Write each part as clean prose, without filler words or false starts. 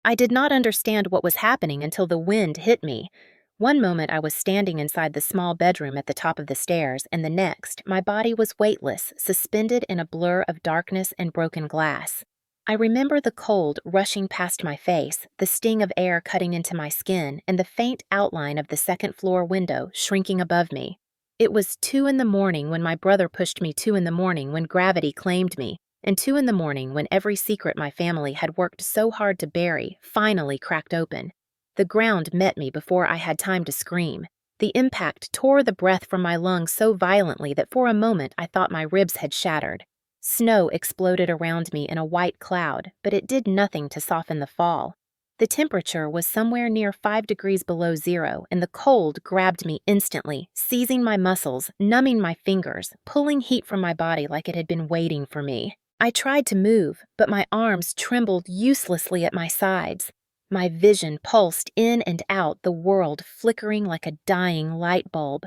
I did not understand what was happening until the wind hit me. One moment I was standing inside the small bedroom at the top of the stairs, and the next, my body was weightless, suspended in a blur of darkness and broken glass. I remember the cold rushing past my face, the sting of air cutting into my skin, and the faint outline of the second-floor window shrinking above me. It was 2 in the morning when my brother pushed me, 2 in the morning when gravity claimed me, and 2 in the morning when every secret my family had worked so hard to bury finally cracked open. The ground met me before I had time to scream. The impact tore the breath from my lungs so violently that for a moment I thought my ribs had shattered. Snow exploded around me in a white cloud, but it did nothing to soften the fall. The temperature was somewhere near 5 degrees below zero, and the cold grabbed me instantly, seizing my muscles, numbing my fingers, pulling heat from my body like it had been waiting for me. I tried to move, but my arms trembled uselessly at my sides. My vision pulsed in and out, the world flickering like a dying light bulb.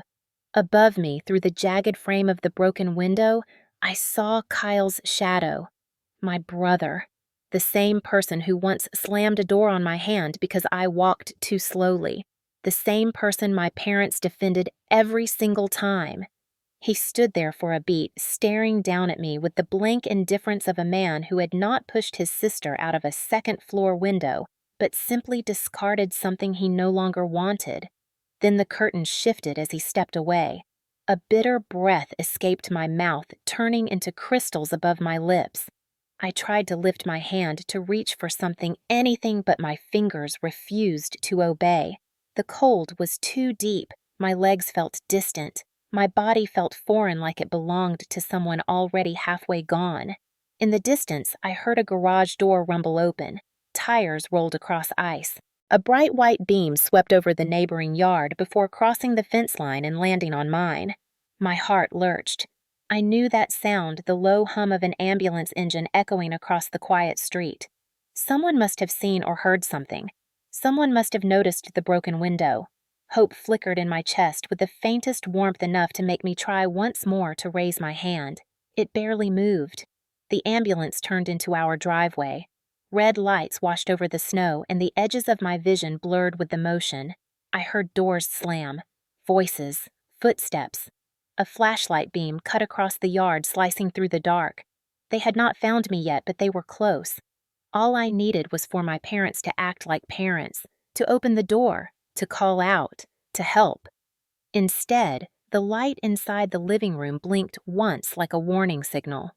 Above me, through the jagged frame of the broken window, I saw Kyle's shadow. My brother. The same person who once slammed a door on my hand because I walked too slowly. The same person my parents defended every single time. He stood there for a beat, staring down at me with the blank indifference of a man who had not pushed his sister out of a second-floor window, but simply discarded something he no longer wanted. Then the curtain shifted as he stepped away. A bitter breath escaped my mouth, turning into crystals above my lips. I tried to lift my hand to reach for something, anything, but my fingers refused to obey. The cold was too deep. My legs felt distant. My body felt foreign, like it belonged to someone already halfway gone. In the distance, I heard a garage door rumble open. Tires rolled across ice. A bright white beam swept over the neighboring yard before crossing the fence line and landing on mine. My heart lurched. I knew that sound, the low hum of an ambulance engine echoing across the quiet street. Someone must have seen or heard something. Someone must have noticed the broken window. Hope flickered in my chest with the faintest warmth enough to make me try once more to raise my hand. It barely moved. The ambulance turned into our driveway. Red lights washed over the snow, and the edges of my vision blurred with the motion. I heard doors slam, voices, footsteps. A flashlight beam cut across the yard, slicing through the dark. They had not found me yet, but they were close. All I needed was for my parents to act like parents, to open the door, to call out, to help. Instead, the light inside the living room blinked once like a warning signal.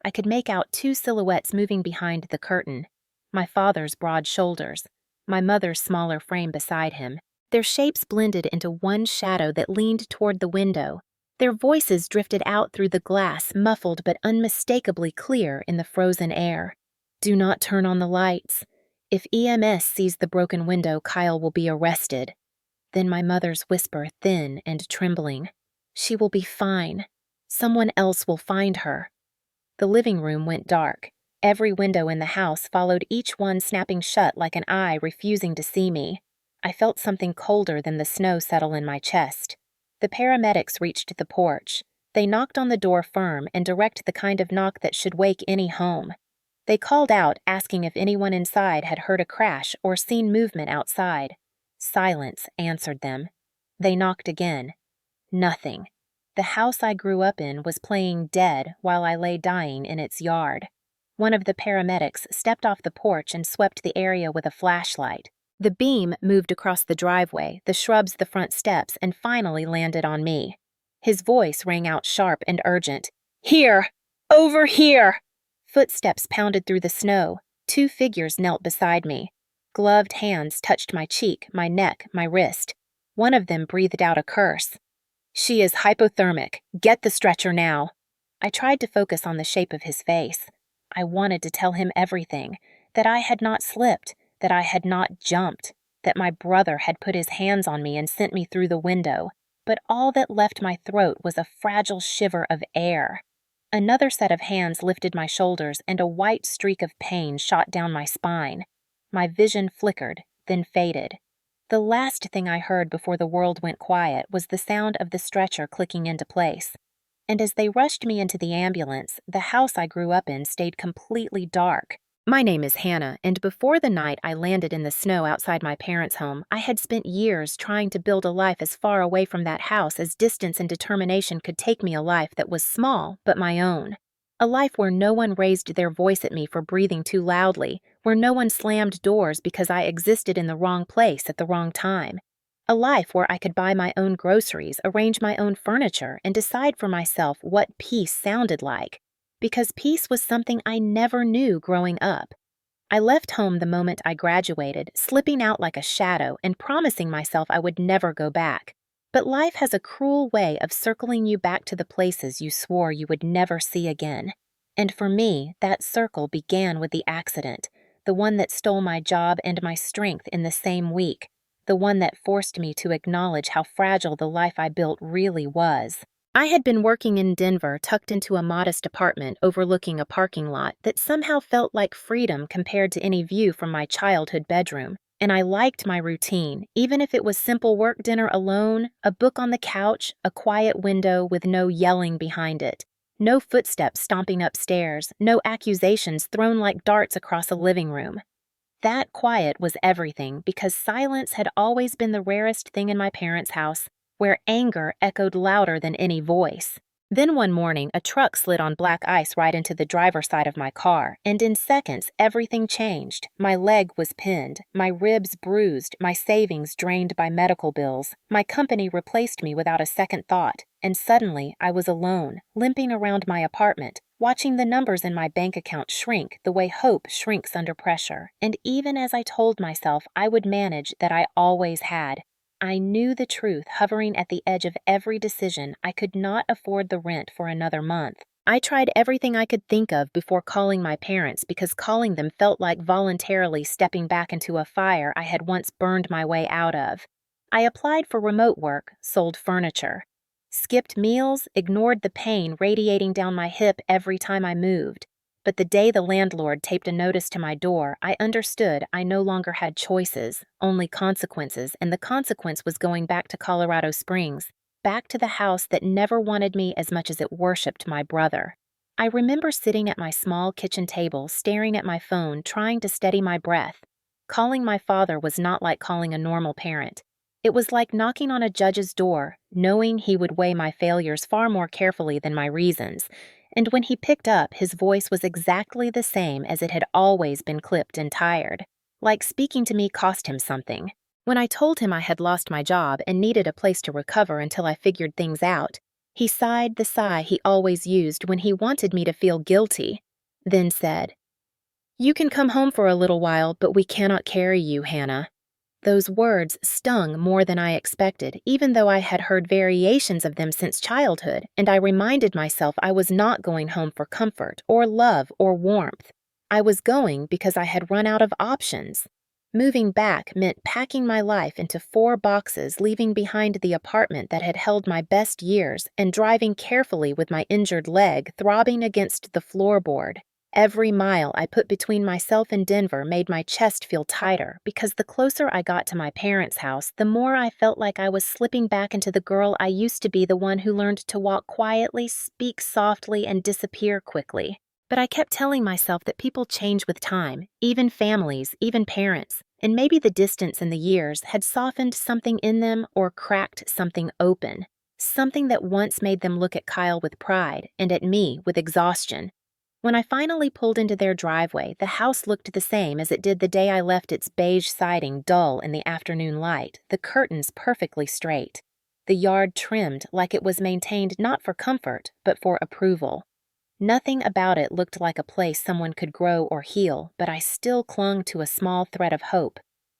I could make out 2 silhouettes moving behind the curtain. My father's broad shoulders, my mother's smaller frame beside him. Their shapes blended into one shadow that leaned toward the window. Their voices drifted out through the glass, muffled but unmistakably clear in the frozen air. "Do not turn on the lights. If EMS sees the broken window, Kyle will be arrested." Then my mother's whisper, thin and trembling. "She will be fine. Someone else will find her." The living room went dark. Every window in the house followed, each one snapping shut like an eye refusing to see me. I felt something colder than the snow settle in my chest. The paramedics reached the porch. They knocked on the door firm and direct, the kind of knock that should wake any home. They called out, asking if anyone inside had heard a crash or seen movement outside. Silence answered them. They knocked again. Nothing. The house I grew up in was playing dead while I lay dying in its yard. One of the paramedics stepped off the porch and swept the area with a flashlight. The beam moved across the driveway, the shrubs, the front steps, and finally landed on me. His voice rang out sharp and urgent. "Here! Over here!" Footsteps pounded through the snow. 2 figures knelt beside me. Gloved hands touched my cheek, my neck, my wrist. One of them breathed out a curse. "She is hypothermic. Get the stretcher now." I tried to focus on the shape of his face. I wanted to tell him everything, that I had not slipped, that I had not jumped, that my brother had put his hands on me and sent me through the window, but all that left my throat was a fragile shiver of air. Another set of hands lifted my shoulders, and a white streak of pain shot down my spine. My vision flickered, then faded. The last thing I heard before the world went quiet was the sound of the stretcher clicking into place. And as they rushed me into the ambulance, the house I grew up in stayed completely dark. My name is Hannah, and before the night I landed in the snow outside my parents' home, I had spent years trying to build a life as far away from that house as distance and determination could take me, a life that was small but my own. A life where no one raised their voice at me for breathing too loudly, where no one slammed doors because I existed in the wrong place at the wrong time. A life where I could buy my own groceries, arrange my own furniture, and decide for myself what peace sounded like. Because peace was something I never knew growing up. I left home the moment I graduated, slipping out like a shadow and promising myself I would never go back. But life has a cruel way of circling you back to the places you swore you would never see again. And for me, that circle began with the accident, the one that stole my job and my strength in the same week, the one that forced me to acknowledge how fragile the life I built really was. I had been working in Denver, tucked into a modest apartment overlooking a parking lot that somehow felt like freedom compared to any view from my childhood bedroom. And I liked my routine, even if it was simple work dinner alone, a book on the couch, a quiet window with no yelling behind it. No footsteps stomping upstairs, no accusations thrown like darts across a living room. That quiet was everything because silence had always been the rarest thing in my parents' house, where anger echoed louder than any voice. Then one morning, a truck slid on black ice right into the driver's side of my car, and in seconds, everything changed. My leg was pinned, my ribs bruised, my savings drained by medical bills. My company replaced me without a second thought, and suddenly I was alone, limping around my apartment, watching the numbers in my bank account shrink the way hope shrinks under pressure. And even as I told myself I would manage, that I always had, I knew the truth hovering at the edge of every decision. I could not afford the rent for another month. I tried everything I could think of before calling my parents because calling them felt like voluntarily stepping back into a fire I had once burned my way out of. I applied for remote work, sold furniture, skipped meals, ignored the pain radiating down my hip every time I moved. But the day the landlord taped a notice to my door, I understood I no longer had choices, only consequences, and the consequence was going back to Colorado Springs, back to the house that never wanted me as much as it worshipped my brother. I remember sitting at my small kitchen table, staring at my phone, trying to steady my breath. Calling my father was not like calling a normal parent. It was like knocking on a judge's door, knowing he would weigh my failures far more carefully than my reasons. And when he picked up, his voice was exactly the same as it had always been, clipped and tired. Like speaking to me cost him something. When I told him I had lost my job and needed a place to recover until I figured things out, he sighed the sigh he always used when he wanted me to feel guilty, then said, "You can come home for a little while, but we cannot carry you, Hannah." Those words stung more than I expected, even though I had heard variations of them since childhood, and I reminded myself I was not going home for comfort or love or warmth. I was going because I had run out of options. Moving back meant packing my life into 4 boxes, leaving behind the apartment that had held my best years, and driving carefully with my injured leg throbbing against the floorboard. Every mile I put between myself and Denver made my chest feel tighter because the closer I got to my parents' house, the more I felt like I was slipping back into the girl I used to be, the one who learned to walk quietly, speak softly, and disappear quickly. But I kept telling myself that people change with time, even families, even parents, and maybe the distance and the years had softened something in them or cracked something open, something that once made them look at Kyle with pride and at me with exhaustion. When I finally pulled into their driveway, the house looked the same as it did the day I left, its beige siding dull in the afternoon light, the curtains perfectly straight, the yard trimmed like it was maintained not for comfort, but for approval. Nothing about it looked like a place someone could grow or heal, but I still clung to a small thread of hope,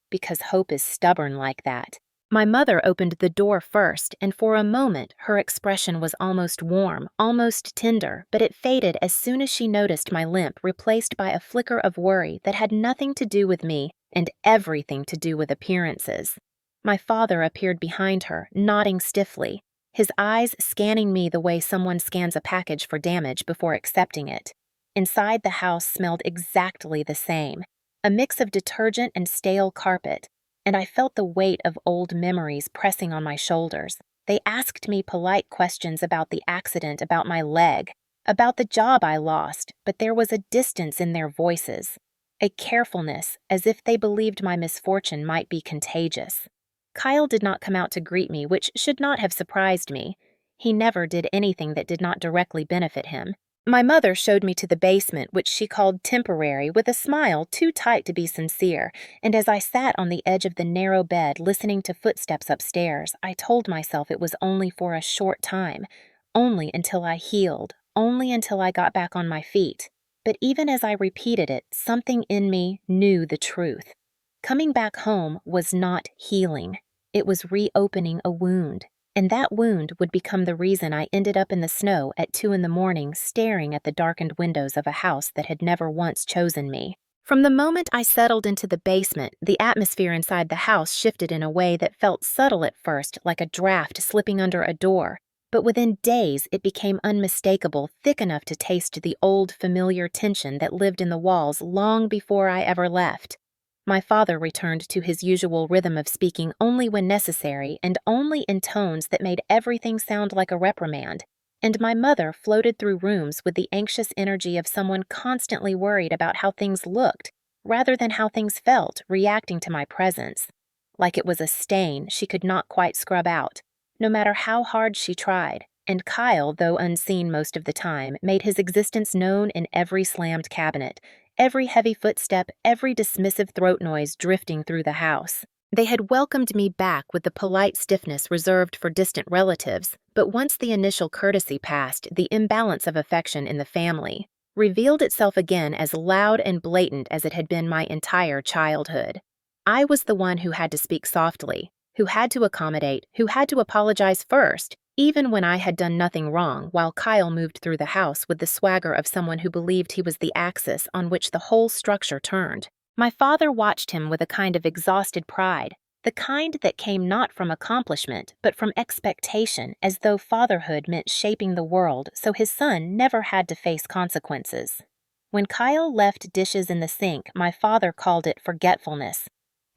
because hope is stubborn like that. My mother opened the door first, and for a moment her expression was almost warm, almost tender, but it faded as soon as she noticed my limp, replaced by a flicker of worry that had nothing to do with me and everything to do with appearances. My father appeared behind her, nodding stiffly, his eyes scanning me the way someone scans a package for damage before accepting it. Inside, the house smelled exactly the same, a mix of detergent and stale carpet, and I felt the weight of old memories pressing on my shoulders. They asked me polite questions about the accident, about my leg, about the job I lost, but there was a distance in their voices. a carefulness, as if they believed my misfortune might be contagious. Kyle did not come out to greet me, which should not have surprised me. He never did anything that did not directly benefit him. My mother showed me to the basement, which she called temporary, with a smile too tight to be sincere, and as I sat on the edge of the narrow bed listening to footsteps upstairs, I told myself it was only for a short time, only until I healed, only until I got back on my feet. But even as I repeated it, something in me knew the truth. Coming back home was not healing. It was reopening a wound. And that wound would become the reason I ended up in the snow at 2 in the morning staring at the darkened windows of a house that had never once chosen me. From the moment I settled into the basement, the atmosphere inside the house shifted in a way that felt subtle at first, like a draft slipping under a door. But within days, it became unmistakable, thick enough to taste the old, familiar tension that lived in the walls long before I ever left. My father returned to his usual rhythm of speaking only when necessary and only in tones that made everything sound like a reprimand. And my mother floated through rooms with the anxious energy of someone constantly worried about how things looked, rather than how things felt, reacting to my presence. Like it was a stain she could not quite scrub out, no matter how hard she tried. And Kyle, though unseen most of the time, made his existence known in every slammed cabinet, every heavy footstep, every dismissive throat noise drifting through the house. They had welcomed me back with the polite stiffness reserved for distant relatives, but once the initial courtesy passed, the imbalance of affection in the family revealed itself again as loud and blatant as it had been my entire childhood. I was the one who had to speak softly, who had to accommodate, who had to apologize first, even when I had done nothing wrong, while Kyle moved through the house with the swagger of someone who believed he was the axis on which the whole structure turned. My father watched him with a kind of exhausted pride, the kind that came not from accomplishment, but from expectation, as though fatherhood meant shaping the world so his son never had to face consequences. When Kyle left dishes in the sink, my father called it forgetfulness.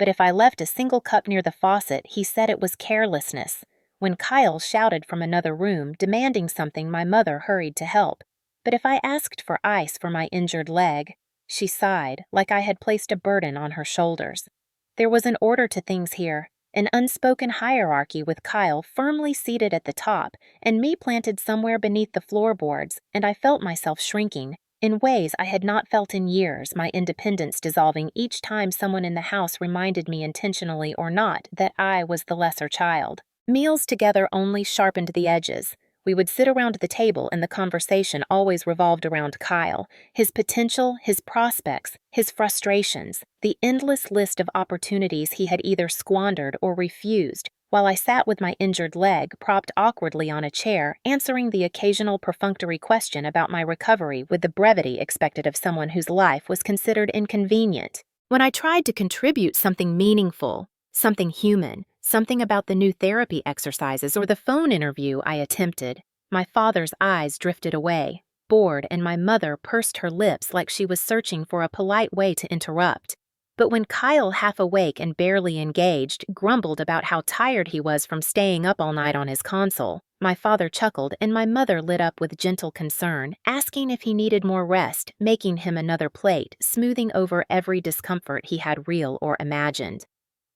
But if I left a single cup near the faucet, he said it was carelessness. When Kyle shouted from another room, demanding something, my mother hurried to help. But if I asked for ice for my injured leg, she sighed, like I had placed a burden on her shoulders. There was an order to things here, an unspoken hierarchy with Kyle firmly seated at the top, and me planted somewhere beneath the floorboards, and I felt myself shrinking, in ways I had not felt in years, my independence dissolving each time someone in the house reminded me intentionally or not that I was the lesser child. Meals together only sharpened the edges. We would sit around the table and the conversation always revolved around Kyle, his potential, his prospects, his frustrations, the endless list of opportunities he had either squandered or refused, while I sat with my injured leg propped awkwardly on a chair, answering the occasional perfunctory question about my recovery with the brevity expected of someone whose life was considered inconvenient. When I tried to contribute something meaningful, something human, something about the new therapy exercises or the phone interview I attempted, my father's eyes drifted away, bored, and my mother pursed her lips like she was searching for a polite way to interrupt. But when Kyle, half awake and barely engaged, grumbled about how tired he was from staying up all night on his console, my father chuckled and my mother lit up with gentle concern, asking if he needed more rest, making him another plate, smoothing over every discomfort he had real or imagined.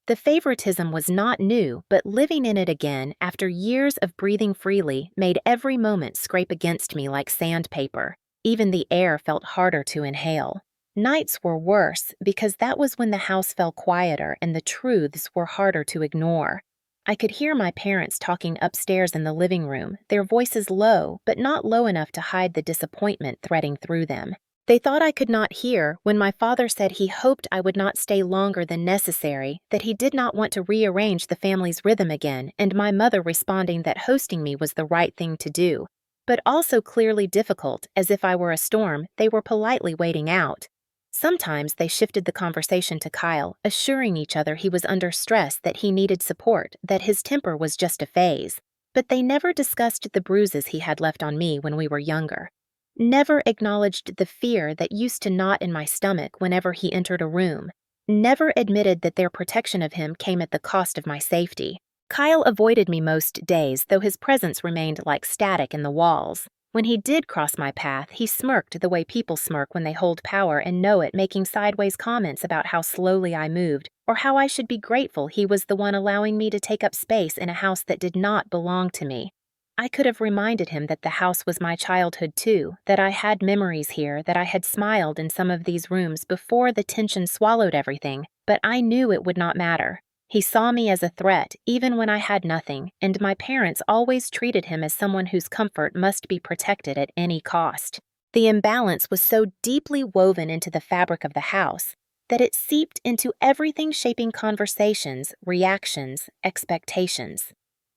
The favoritism was not new, but living in it again, after years of breathing freely, made every moment scrape against me like sandpaper. Even the air felt harder to inhale. Nights were worse because that was when the house fell quieter and the truths were harder to ignore. I could hear my parents talking upstairs in the living room, their voices low, but not low enough to hide the disappointment threading through them. They thought I could not hear when my father said he hoped I would not stay longer than necessary, that he did not want to rearrange the family's rhythm again, and my mother responding that hosting me was the right thing to do. But also clearly difficult, as if I were a storm they were politely waiting out. Sometimes they shifted the conversation to Kyle, assuring each other he was under stress, that he needed support, that his temper was just a phase. But they never discussed the bruises he had left on me when we were younger. Never acknowledged the fear that used to knot in my stomach whenever he entered a room. Never admitted that their protection of him came at the cost of my safety. Kyle avoided me most days, though his presence remained like static in the walls. When he did cross my path, he smirked the way people smirk when they hold power and know it, making sideways comments about how slowly I moved, or how I should be grateful he was the one allowing me to take up space in a house that did not belong to me. I could have reminded him that the house was my childhood too, that I had memories here, that I had smiled in some of these rooms before the tension swallowed everything, but I knew it would not matter. He saw me as a threat, even when I had nothing, and my parents always treated him as someone whose comfort must be protected at any cost. The imbalance was so deeply woven into the fabric of the house that it seeped into everything shaping conversations, reactions, expectations.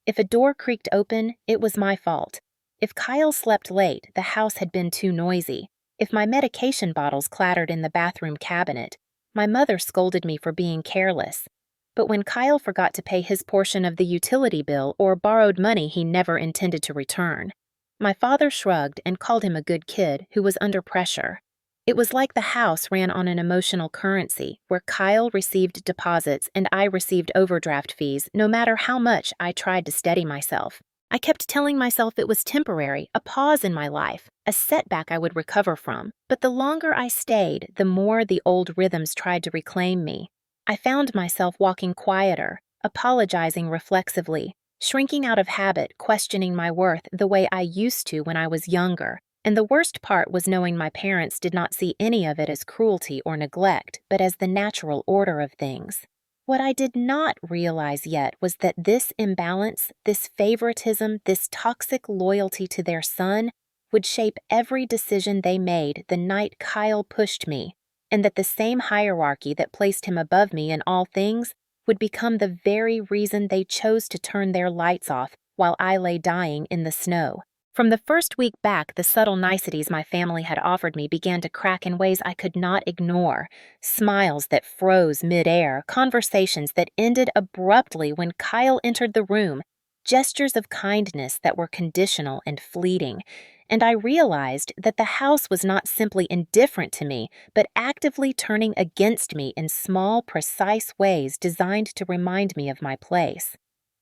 If a door creaked open, it was my fault. If Kyle slept late, the house had been too noisy. If my medication bottles clattered in the bathroom cabinet, my mother scolded me for being careless. But when Kyle forgot to pay his portion of the utility bill or borrowed money he never intended to return, my father shrugged and called him a good kid who was under pressure. It was like the house ran on an emotional currency where Kyle received deposits and I received overdraft fees no matter how much I tried to steady myself. I kept telling myself it was temporary, a pause in my life, a setback I would recover from. But the longer I stayed, the more the old rhythms tried to reclaim me. I found myself walking quieter, apologizing reflexively, shrinking out of habit, questioning my worth the way I used to when I was younger. And the worst part was knowing my parents did not see any of it as cruelty or neglect, but as the natural order of things. What I did not realize yet was that this imbalance, this favoritism, this toxic loyalty to their son would shape every decision they made the night Kyle pushed me, and that the same hierarchy that placed him above me in all things would become the very reason they chose to turn their lights off while I lay dying in the snow. From the first week back, the subtle niceties my family had offered me began to crack in ways I could not ignore. Smiles that froze mid-air, conversations that ended abruptly when Kyle entered the room, gestures of kindness that were conditional and fleeting. And I realized that the house was not simply indifferent to me, but actively turning against me in small, precise ways designed to remind me of my place.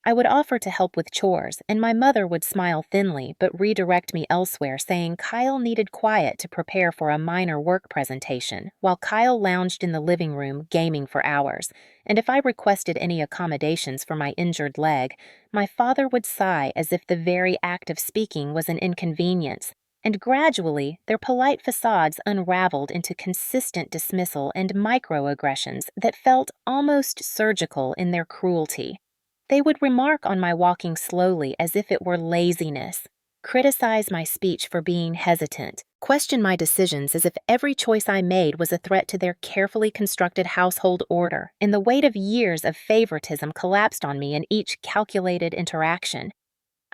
I would offer to help with chores, and my mother would smile thinly but redirect me elsewhere, saying Kyle needed quiet to prepare for a minor work presentation, while Kyle lounged in the living room gaming for hours. And if I requested any accommodations for my injured leg, my father would sigh as if the very act of speaking was an inconvenience. And gradually, their polite facades unraveled into consistent dismissal and microaggressions that felt almost surgical in their cruelty. They would remark on my walking slowly as if it were laziness, criticize my speech for being hesitant, question my decisions as if every choice I made was a threat to their carefully constructed household order, and the weight of years of favoritism collapsed on me in each calculated interaction.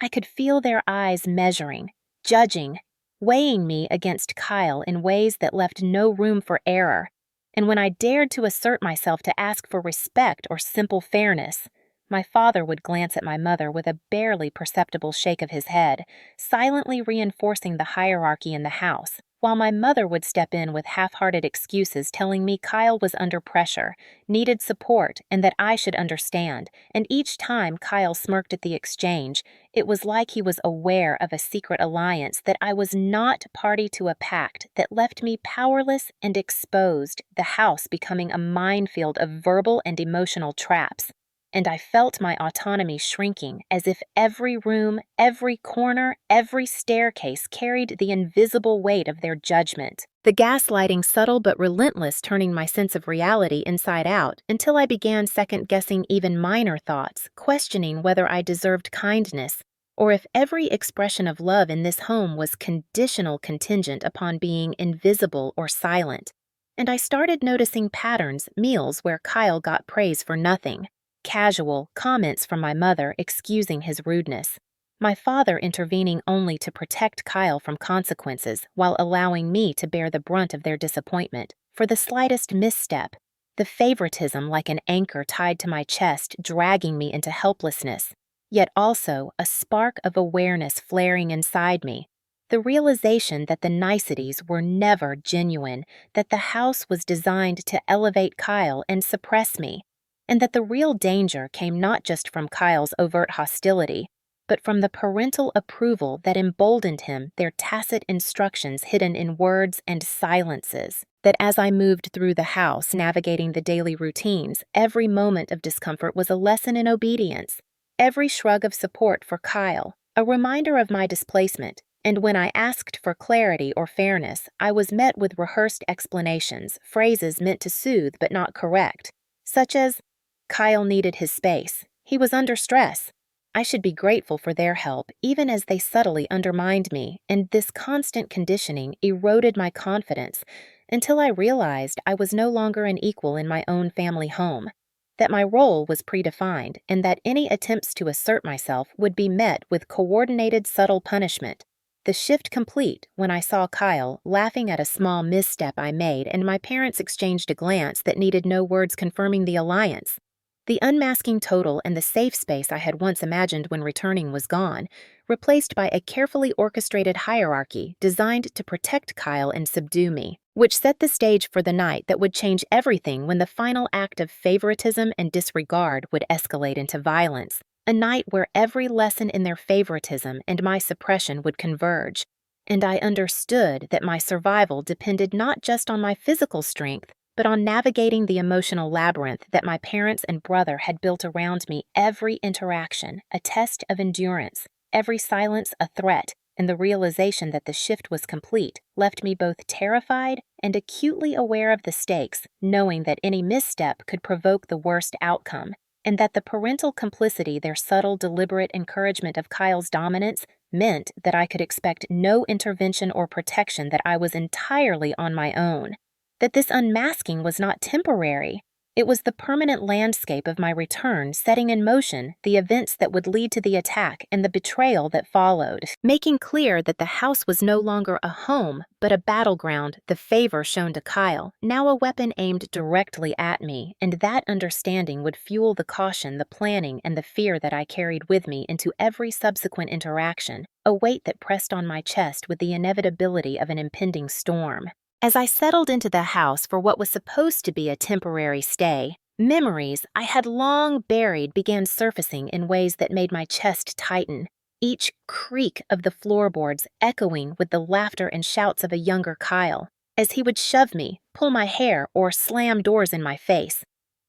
I could feel their eyes measuring, judging, weighing me against Kyle in ways that left no room for error. And when I dared to assert myself to ask for respect or simple fairness, my father would glance at my mother with a barely perceptible shake of his head, silently reinforcing the hierarchy in the house, while my mother would step in with half-hearted excuses telling me Kyle was under pressure, needed support, and that I should understand. And each time Kyle smirked at the exchange, it was like he was aware of a secret alliance, that I was not party to a pact that left me powerless and exposed, the house becoming a minefield of verbal and emotional traps. And I felt my autonomy shrinking, as if every room, every corner, every staircase carried the invisible weight of their judgment. The gaslighting subtle but relentless, turning my sense of reality inside out, until I began second-guessing even minor thoughts, questioning whether I deserved kindness, or if every expression of love in this home was conditional contingent upon being invisible or silent. And I started noticing patterns, meals where Kyle got praise for nothing. Casual comments from my mother excusing his rudeness. My father intervening only to protect Kyle from consequences while allowing me to bear the brunt of their disappointment for the slightest misstep. The favoritism like an anchor tied to my chest, dragging me into helplessness. Yet also a spark of awareness flaring inside me. The realization that the niceties were never genuine, that the house was designed to elevate Kyle and suppress me. And that the real danger came not just from Kyle's overt hostility, but from the parental approval that emboldened him, their tacit instructions hidden in words and silences. That as I moved through the house, navigating the daily routines, every moment of discomfort was a lesson in obedience. Every shrug of support for Kyle, a reminder of my displacement, and when I asked for clarity or fairness, I was met with rehearsed explanations, phrases meant to soothe but not correct, such as, Kyle needed his space. He was under stress. I should be grateful for their help, even as they subtly undermined me, and this constant conditioning eroded my confidence until I realized I was no longer an equal in my own family home, that my role was predefined, and that any attempts to assert myself would be met with coordinated subtle punishment. The shift complete when I saw Kyle laughing at a small misstep I made and my parents exchanged a glance that needed no words confirming the alliance. The unmasking total and the safe space I had once imagined when returning was gone, replaced by a carefully orchestrated hierarchy designed to protect Kyle and subdue me, which set the stage for the night that would change everything when the final act of favoritism and disregard would escalate into violence. A night where every lesson in their favoritism and my suppression would converge, and I understood that my survival depended not just on my physical strength, but on navigating the emotional labyrinth that my parents and brother had built around me. Every interaction, a test of endurance, every silence a threat, and the realization that the shift was complete left me both terrified and acutely aware of the stakes, knowing that any misstep could provoke the worst outcome, and that the parental complicity, their subtle, deliberate encouragement of Kyle's dominance, meant that I could expect no intervention or protection, that I was entirely on my own. That this unmasking was not temporary. It was the permanent landscape of my return, setting in motion the events that would lead to the attack and the betrayal that followed, making clear that the house was no longer a home, but a battleground, the favor shown to Kyle, now a weapon aimed directly at me, and that understanding would fuel the caution, the planning, and the fear that I carried with me into every subsequent interaction, a weight that pressed on my chest with the inevitability of an impending storm. As I settled into the house for what was supposed to be a temporary stay, memories I had long buried began surfacing in ways that made my chest tighten, each creak of the floorboards echoing with the laughter and shouts of a younger Kyle, as he would shove me, pull my hair, or slam doors in my face.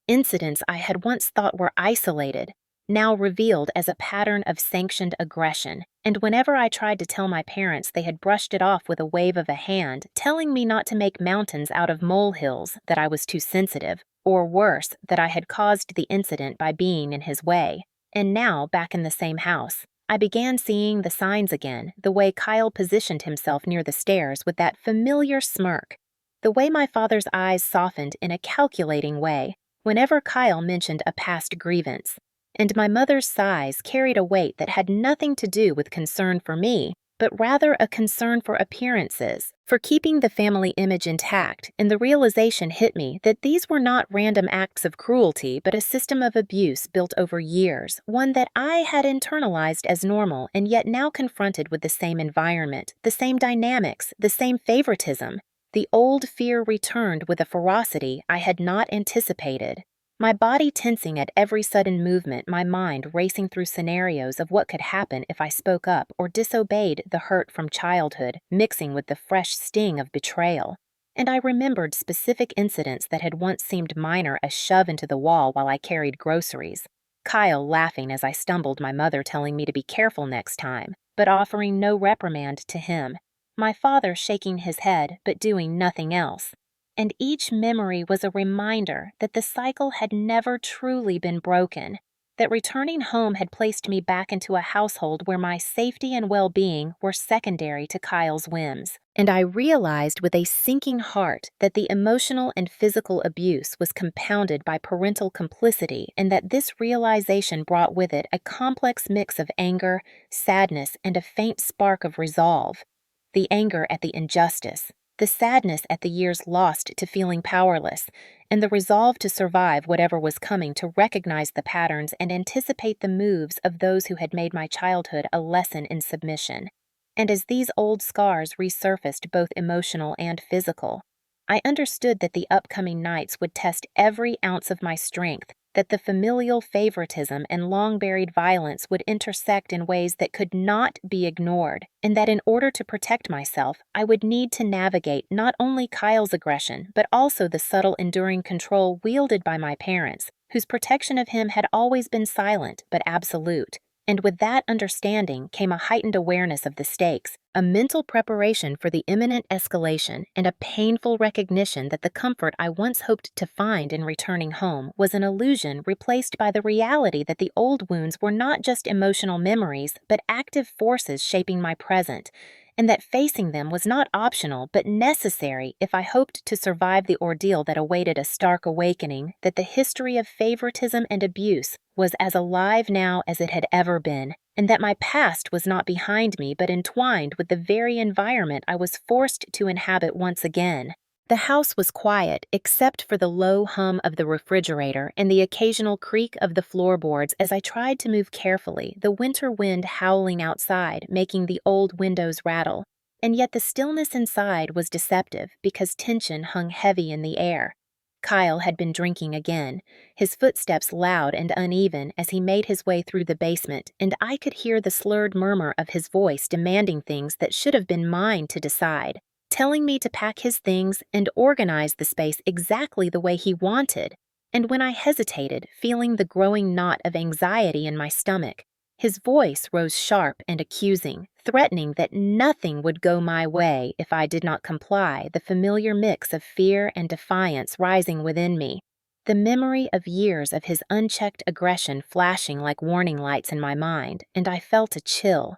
Incidents I had once thought were isolated, now revealed as a pattern of sanctioned aggression, and whenever I tried to tell my parents, they had brushed it off with a wave of a hand, telling me not to make mountains out of molehills, that I was too sensitive, or worse, that I had caused the incident by being in his way. And now, back in the same house, I began seeing the signs again, the way Kyle positioned himself near the stairs with that familiar smirk, the way my father's eyes softened in a calculating way whenever Kyle mentioned a past grievance, and my mother's sighs carried a weight that had nothing to do with concern for me, but rather a concern for appearances, for keeping the family image intact, and the realization hit me that these were not random acts of cruelty, but a system of abuse built over years, one that I had internalized as normal, and yet now confronted with the same environment, the same dynamics, the same favoritism. The old fear returned with a ferocity I had not anticipated. My body tensing at every sudden movement, my mind racing through scenarios of what could happen if I spoke up or disobeyed, the hurt from childhood mixing with the fresh sting of betrayal. And I remembered specific incidents that had once seemed minor, a shove into the wall while I carried groceries, Kyle laughing as I stumbled, my mother telling me to be careful next time, but offering no reprimand to him, my father shaking his head but doing nothing else. And each memory was a reminder that the cycle had never truly been broken, that returning home had placed me back into a household where my safety and well-being were secondary to Kyle's whims. And I realized with a sinking heart that the emotional and physical abuse was compounded by parental complicity, and that this realization brought with it a complex mix of anger, sadness, and a faint spark of resolve. The anger at the injustice, the sadness at the years lost to feeling powerless, and the resolve to survive whatever was coming, to recognize the patterns and anticipate the moves of those who had made my childhood a lesson in submission. And as these old scars resurfaced, both emotional and physical, I understood that the upcoming nights would test every ounce of my strength, that the familial favoritism and long-buried violence would intersect in ways that could not be ignored, and that in order to protect myself, I would need to navigate not only Kyle's aggression, but also the subtle, enduring control wielded by my parents, whose protection of him had always been silent but absolute. And with that understanding came a heightened awareness of the stakes, a mental preparation for the imminent escalation, and a painful recognition that the comfort I once hoped to find in returning home was an illusion replaced by the reality that the old wounds were not just emotional memories, but active forces shaping my present, and that facing them was not optional but necessary if I hoped to survive the ordeal that awaited a stark awakening that the history of favoritism and abuse was as alive now as it had ever been, and that my past was not behind me but entwined with the very environment I was forced to inhabit once again. The house was quiet except for the low hum of the refrigerator and the occasional creak of the floorboards as I tried to move carefully, the winter wind howling outside, making the old windows rattle. And yet the stillness inside was deceptive because tension hung heavy in the air. Kyle had been drinking again, his footsteps loud and uneven as he made his way through the basement, and I could hear the slurred murmur of his voice demanding things that should have been mine to decide, telling me to pack his things and organize the space exactly the way he wanted. And when I hesitated, feeling the growing knot of anxiety in my stomach, his voice rose sharp and accusing, threatening that nothing would go my way if I did not comply, the familiar mix of fear and defiance rising within me, the memory of years of his unchecked aggression flashing like warning lights in my mind, and I felt a chill.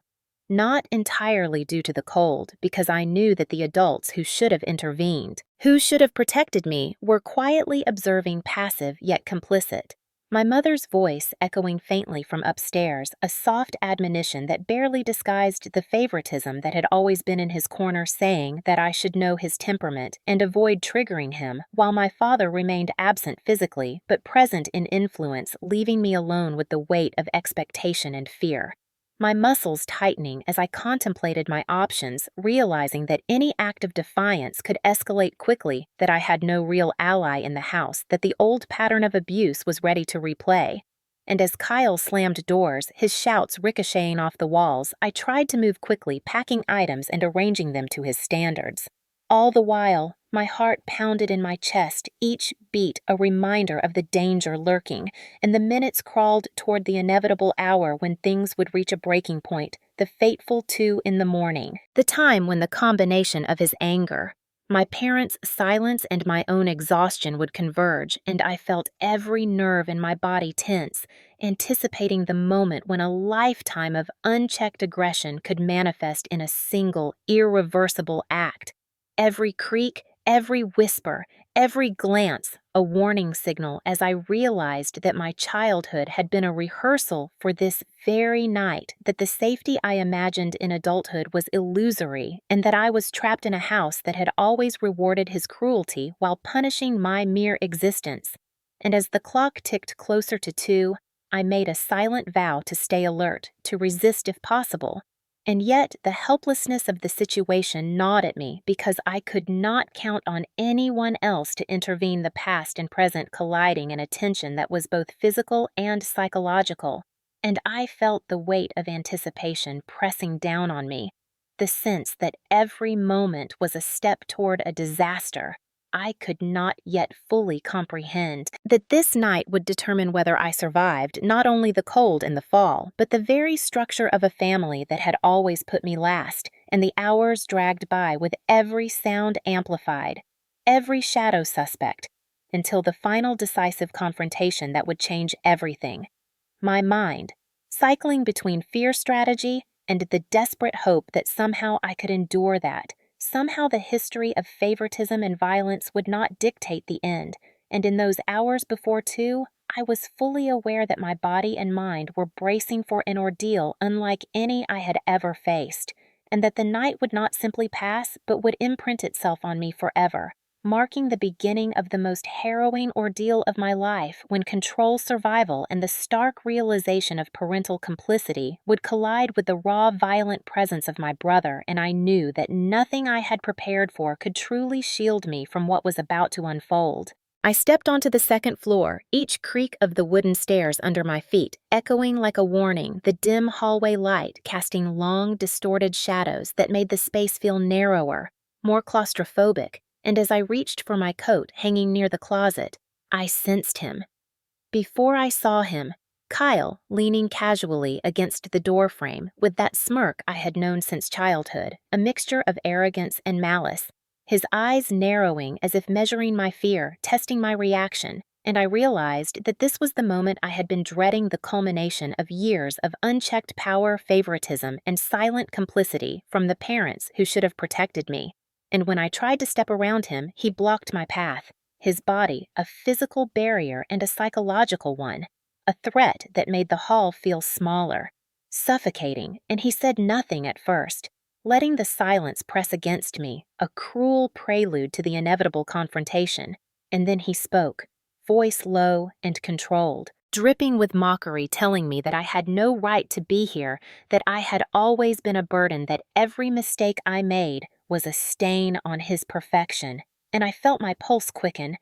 Not entirely due to the cold, because I knew that the adults who should have intervened, who should have protected me, were quietly observing, passive yet complicit. My mother's voice echoing faintly from upstairs, a soft admonition that barely disguised the favoritism that had always been in his corner, saying that I should know his temperament and avoid triggering him, while my father remained absent physically, but present in influence, leaving me alone with the weight of expectation and fear. My muscles tightening as I contemplated my options, realizing that any act of defiance could escalate quickly, that I had no real ally in the house, that the old pattern of abuse was ready to replay. And as Kyle slammed doors, his shouts ricocheting off the walls, I tried to move quickly, packing items and arranging them to his standards. All the while, my heart pounded in my chest, each beat a reminder of the danger lurking, and the minutes crawled toward the inevitable hour when things would reach a breaking point, the fateful 2 in the morning, the time when the combination of his anger, my parents' silence, and my own exhaustion would converge, and I felt every nerve in my body tense, anticipating the moment when a lifetime of unchecked aggression could manifest in a single, irreversible act. Every creak, every whisper, every glance, a warning signal as I realized that my childhood had been a rehearsal for this very night, that the safety I imagined in adulthood was illusory, and that I was trapped in a house that had always rewarded his cruelty while punishing my mere existence. And as the clock ticked closer to 2, I made a silent vow to stay alert, to resist if possible. And yet, the helplessness of the situation gnawed at me because I could not count on anyone else to intervene, the past and present colliding in a tension that was both physical and psychological. And I felt the weight of anticipation pressing down on me, the sense that every moment was a step toward a disaster I could not yet fully comprehend, that this night would determine whether I survived not only the cold and the fall, but the very structure of a family that had always put me last, and the hours dragged by with every sound amplified, every shadow suspect, until the final decisive confrontation that would change everything. My mind, cycling between fear strategy and the desperate hope that somehow I could endure that. Somehow the history of favoritism and violence would not dictate the end, and in those hours before 2, I was fully aware that my body and mind were bracing for an ordeal unlike any I had ever faced, and that the night would not simply pass but would imprint itself on me forever, marking the beginning of the most harrowing ordeal of my life when control survival and the stark realization of parental complicity would collide with the raw, violent presence of my brother, and I knew that nothing I had prepared for could truly shield me from what was about to unfold. I stepped onto the second floor, each creak of the wooden stairs under my feet echoing like a warning, the dim hallway light casting long, distorted shadows that made the space feel narrower, more claustrophobic, and as I reached for my coat hanging near the closet, I sensed him. Before I saw him, Kyle leaning casually against the doorframe with that smirk I had known since childhood, a mixture of arrogance and malice, his eyes narrowing as if measuring my fear, testing my reaction, and I realized that this was the moment I had been dreading, the culmination of years of unchecked power, favoritism, and silent complicity from the parents who should have protected me. And when I tried to step around him, he blocked my path, his body a physical barrier and a psychological one, a threat that made the hall feel smaller, suffocating, and he said nothing at first, letting the silence press against me, a cruel prelude to the inevitable confrontation. And then he spoke, voice low and controlled, dripping with mockery, telling me that I had no right to be here, that I had always been a burden, that every mistake I made was a stain on his perfection. And I felt my pulse quicken,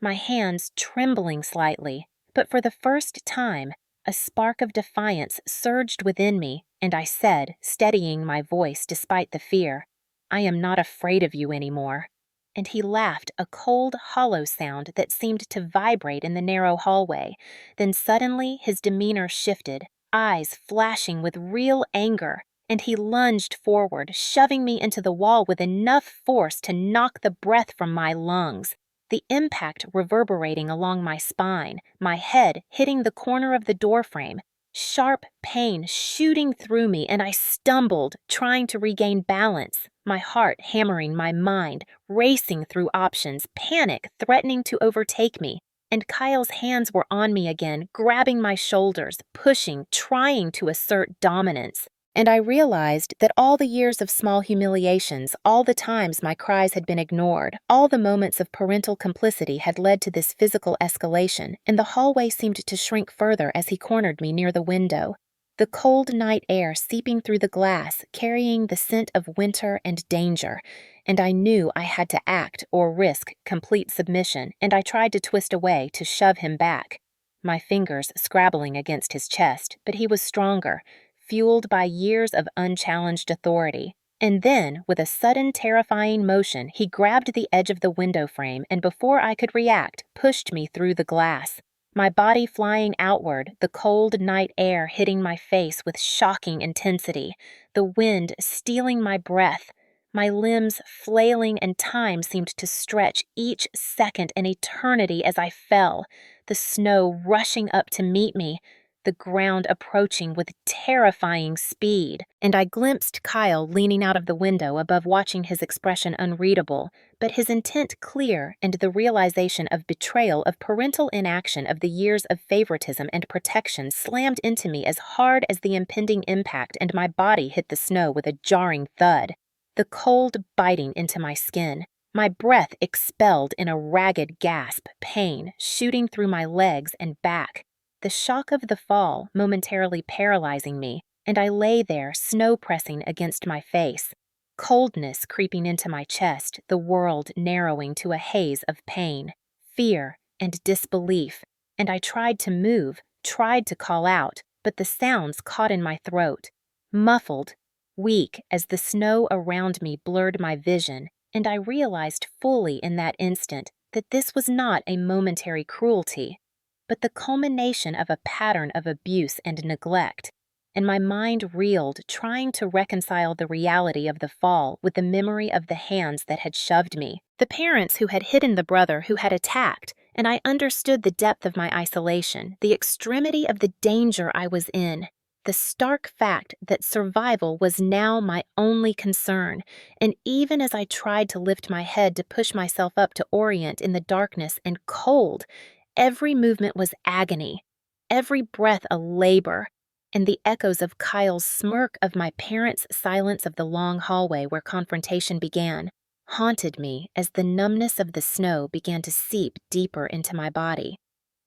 my hands trembling slightly, but for the first time, a spark of defiance surged within me, and I said, steadying my voice despite the fear, "I am not afraid of you anymore." And he laughed, a cold, hollow sound that seemed to vibrate in the narrow hallway. Then suddenly his demeanor shifted, eyes flashing with real anger, and he lunged forward, shoving me into the wall with enough force to knock the breath from my lungs, the impact reverberating along my spine, my head hitting the corner of the doorframe, sharp pain shooting through me, and I stumbled, trying to regain balance, my heart hammering my mind, racing through options, panic threatening to overtake me. And Kyle's hands were on me again, grabbing my shoulders, pushing, trying to assert dominance. And I realized that all the years of small humiliations, all the times my cries had been ignored, all the moments of parental complicity had led to this physical escalation, and the hallway seemed to shrink further as he cornered me near the window. The cold night air seeping through the glass, carrying the scent of winter and danger, and I knew I had to act or risk complete submission, and I tried to twist away, to shove him back, my fingers scrabbling against his chest, but he was stronger, fueled by years of unchallenged authority. And then, with a sudden terrifying motion, he grabbed the edge of the window frame and before I could react, pushed me through the glass. My body flying outward, the cold night air hitting my face with shocking intensity, the wind stealing my breath, my limbs flailing, and time seemed to stretch each second an eternity as I fell, the snow rushing up to meet me, the ground approaching with terrifying speed, and I glimpsed Kyle leaning out of the window above, watching his expression unreadable, but his intent clear, and the realization of betrayal, of parental inaction, of the years of favoritism and protection slammed into me as hard as the impending impact, and my body hit the snow with a jarring thud, the cold biting into my skin, my breath expelled in a ragged gasp, pain shooting through my legs and back. The shock of the fall momentarily paralyzing me, and I lay there, snow pressing against my face, coldness creeping into my chest, the world narrowing to a haze of pain, fear, and disbelief, and I tried to move, tried to call out, but the sounds caught in my throat, muffled, weak as the snow around me blurred my vision, and I realized fully in that instant that this was not a momentary cruelty, but the culmination of a pattern of abuse and neglect, and my mind reeled, trying to reconcile the reality of the fall with the memory of the hands that had shoved me, the parents who had hidden the brother who had attacked, and I understood the depth of my isolation, the extremity of the danger I was in, the stark fact that survival was now my only concern, and even as I tried to lift my head to push myself up to orient in the darkness and cold, every movement was agony, every breath a labor, and the echoes of Kyle's smirk, of my parents' silence, of the long hallway where confrontation began, haunted me as the numbness of the snow began to seep deeper into my body.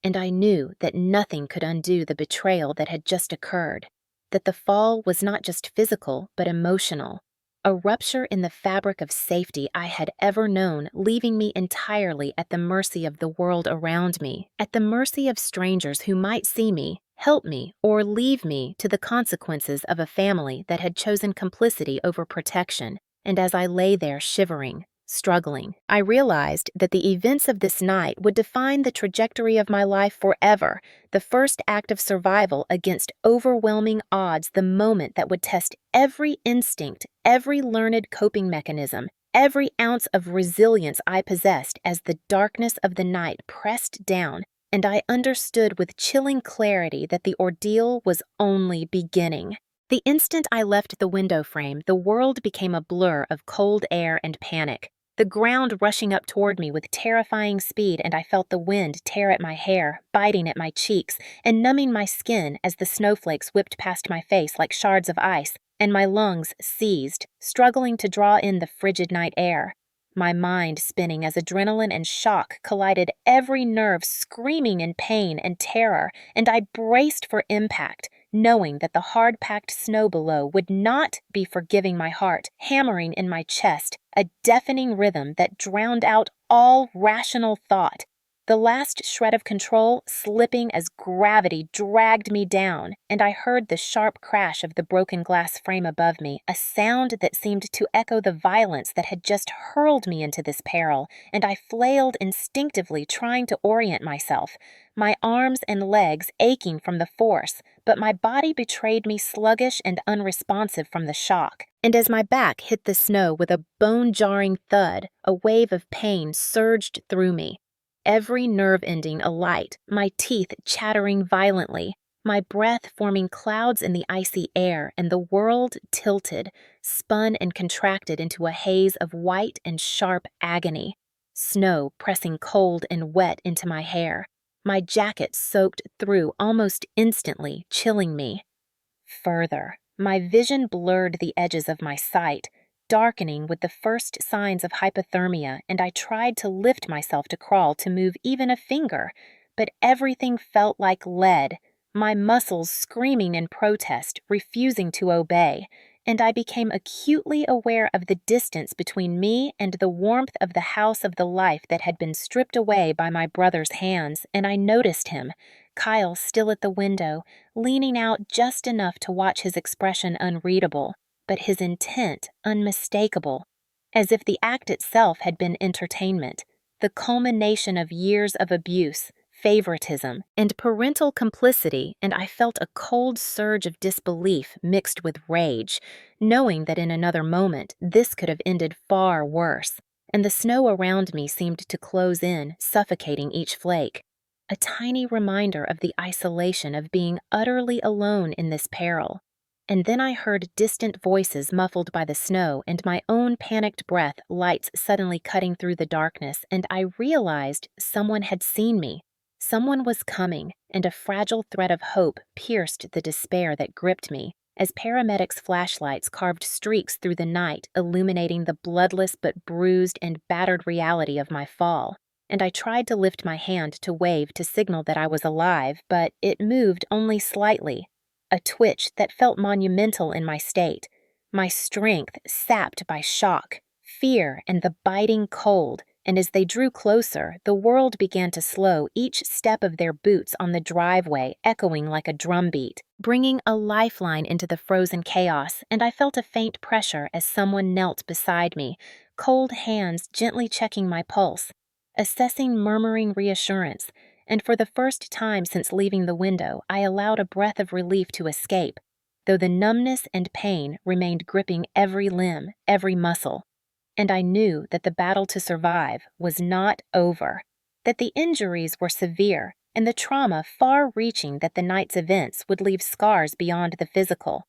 And I knew that nothing could undo the betrayal that had just occurred, that the fall was not just physical but emotional, a rupture in the fabric of safety I had ever known, leaving me entirely at the mercy of the world around me, at the mercy of strangers who might see me, help me, or leave me to the consequences of a family that had chosen complicity over protection. And as I lay there shivering, struggling, I realized that the events of this night would define the trajectory of my life forever, the first act of survival against overwhelming odds, the moment that would test every instinct, every learned coping mechanism, every ounce of resilience I possessed as the darkness of the night pressed down, and I understood with chilling clarity that the ordeal was only beginning. The instant I left the window frame, the world became a blur of cold air and panic. The ground rushing up toward me with terrifying speed, and I felt the wind tear at my hair, biting at my cheeks, and numbing my skin as the snowflakes whipped past my face like shards of ice, and my lungs seized, struggling to draw in the frigid night air. My mind spinning as adrenaline and shock collided, every nerve screaming in pain and terror, and I braced for impact, knowing that the hard-packed snow below would not be forgiving my heart, hammering in my chest, a deafening rhythm that drowned out all rational thought. The last shred of control slipping as gravity dragged me down, and I heard the sharp crash of the broken glass frame above me, a sound that seemed to echo the violence that had just hurled me into this peril, and I flailed instinctively, trying to orient myself, my arms and legs aching from the force, but my body betrayed me sluggish and unresponsive from the shock. And as my back hit the snow with a bone-jarring thud, a wave of pain surged through me. Every nerve ending alight, my teeth chattering violently, my breath forming clouds in the icy air, and the world tilted, spun and contracted into a haze of white and sharp agony. Snow pressing cold and wet into my hair. My jacket soaked through almost instantly, chilling me. Further, my vision blurred the edges of my sight, darkening with the first signs of hypothermia, and I tried to lift myself to crawl, to move even a finger, but everything felt like lead, my muscles screaming in protest, refusing to obey, and I became acutely aware of the distance between me and the warmth of the house of the life that had been stripped away by my brother's hands, and I noticed him, Kyle still at the window, leaning out just enough to watch, his expression unreadable, but his intent unmistakable, as if the act itself had been entertainment, the culmination of years of abuse, favoritism, and parental complicity, and I felt a cold surge of disbelief mixed with rage, knowing that in another moment this could have ended far worse, and the snow around me seemed to close in, suffocating each flake. A tiny reminder of the isolation of being utterly alone in this peril. And then I heard distant voices muffled by the snow, and my own panicked breath, lights suddenly cutting through the darkness, and I realized someone had seen me. Someone was coming, and a fragile thread of hope pierced the despair that gripped me, as paramedics' flashlights carved streaks through the night, illuminating the bloodless but bruised and battered reality of my fall. And I tried to lift my hand to wave to signal that I was alive, but it moved only slightly, a twitch that felt monumental in my state, my strength sapped by shock, fear, and the biting cold, and as they drew closer, the world began to slow, each step of their boots on the driveway echoing like a drumbeat, bringing a lifeline into the frozen chaos, and I felt a faint pressure as someone knelt beside me, cold hands gently checking my pulse, assessing murmuring reassurance, and for the first time since leaving the window, I allowed a breath of relief to escape, though the numbness and pain remained gripping every limb, every muscle. And I knew that the battle to survive was not over, that the injuries were severe, and the trauma far-reaching, that the night's events would leave scars beyond the physical,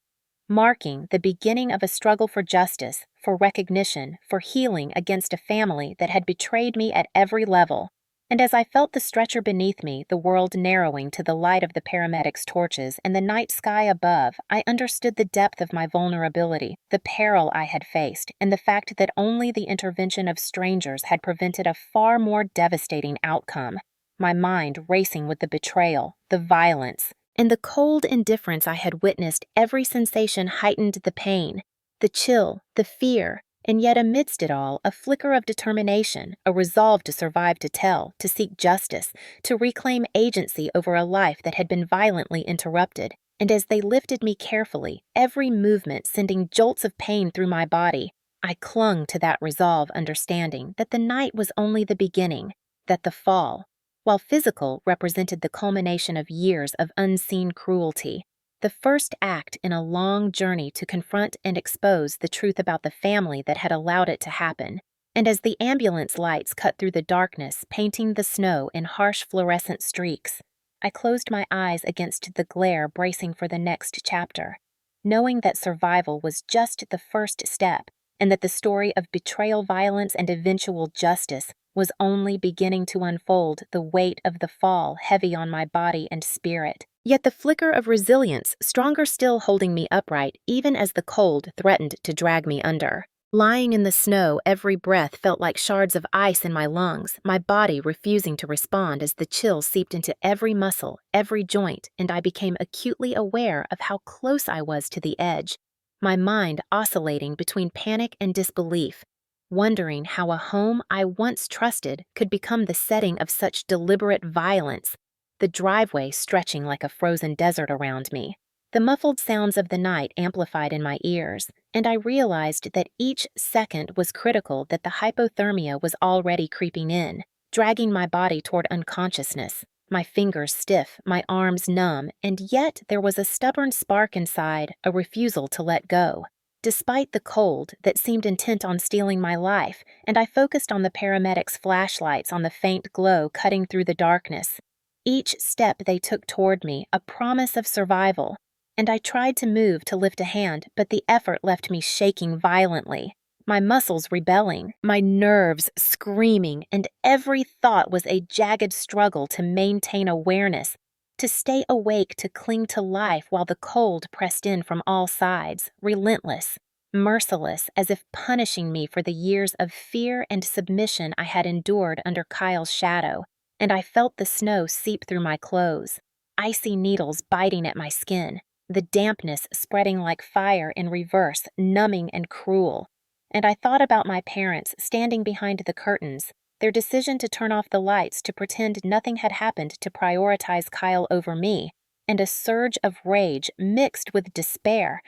marking the beginning of a struggle for justice, for recognition, for healing against a family that had betrayed me at every level. And as I felt the stretcher beneath me, the world narrowing to the light of the paramedics' torches and the night sky above, I understood the depth of my vulnerability, the peril I had faced, and the fact that only the intervention of strangers had prevented a far more devastating outcome. My mind racing with the betrayal, the violence, and the cold indifference I had witnessed. Every sensation heightened the pain. the chill, the fear, and yet amidst it all, a flicker of determination, a resolve to survive to tell, to seek justice, to reclaim agency over a life that had been violently interrupted. And as they lifted me carefully, every movement sending jolts of pain through my body, I clung to that resolve, understanding that the night was only the beginning, that the fall, while physical represented the culmination of years of unseen cruelty, the first act in a long journey to confront and expose the truth about the family that had allowed it to happen. And as the ambulance lights cut through the darkness, painting the snow in harsh fluorescent streaks, I closed my eyes against the glare, bracing for the next chapter, knowing that survival was just the first step, and that the story of betrayal, violence, and eventual justice was only beginning to unfold, the weight of the fall heavy on my body and spirit. Yet the flicker of resilience, stronger still, holding me upright even as the cold threatened to drag me under. Lying in the snow, every breath felt like shards of ice in my lungs, my body refusing to respond as the chill seeped into every muscle, every joint, and I became acutely aware of how close I was to the edge, my mind oscillating between panic and disbelief, wondering how a home I once trusted could become the setting of such deliberate violence, the driveway stretching like a frozen desert around me. The muffled sounds of the night amplified in my ears, and I realized that each second was critical, that the hypothermia was already creeping in, dragging my body toward unconsciousness, my fingers stiff, my arms numb, and yet there was a stubborn spark inside, a refusal to let go. Despite the cold that seemed intent on stealing my life, and I focused on the paramedics' flashlights, on the faint glow cutting through the darkness. Each step they took toward me, a promise of survival. And I tried to move, to lift a hand, but the effort left me shaking violently, my muscles rebelling, my nerves screaming, and every thought was a jagged struggle to maintain awareness, to stay awake, to cling to life while the cold pressed in from all sides, relentless, merciless, as if punishing me for the years of fear and submission I had endured under Kyle's shadow. And I felt the snow seep through my clothes, icy needles biting at my skin, the dampness spreading like fire in reverse, numbing and cruel. And I thought about my parents standing behind the curtains, their decision to turn off the lights to pretend nothing had happened, to prioritize Kyle over me, and a surge of rage mixed with despair,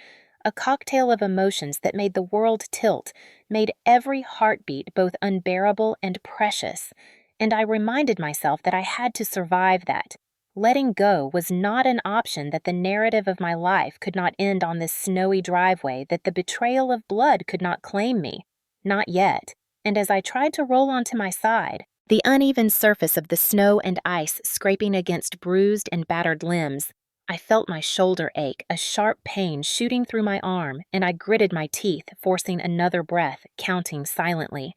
a cocktail of emotions that made the world tilt, made every heartbeat both unbearable and precious. And I reminded myself that I had to survive that. Letting go was not an option, that the narrative of my life could not end on this snowy driveway, that the betrayal of blood could not claim me. Not yet. And as I tried to roll onto my side, the uneven surface of the snow and ice scraping against bruised and battered limbs, I felt my shoulder ache, a sharp pain shooting through my arm, and I gritted my teeth, forcing another breath, counting silently.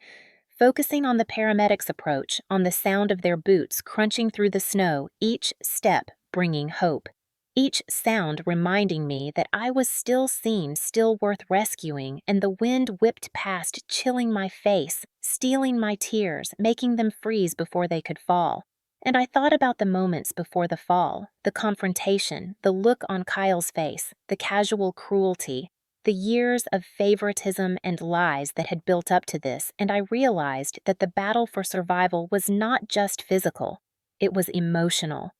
Focusing on the paramedics' approach, on the sound of their boots crunching through the snow, each step bringing hope. Each sound reminding me that I was still seen, still worth rescuing, and the wind whipped past, chilling my face, stealing my tears, making them freeze before they could fall. And I thought about the moments before the fall, the confrontation, the look on Kyle's face, the casual cruelty, the years of favoritism and lies that had built up to this, and I realized that the battle for survival was not just physical, it was emotional.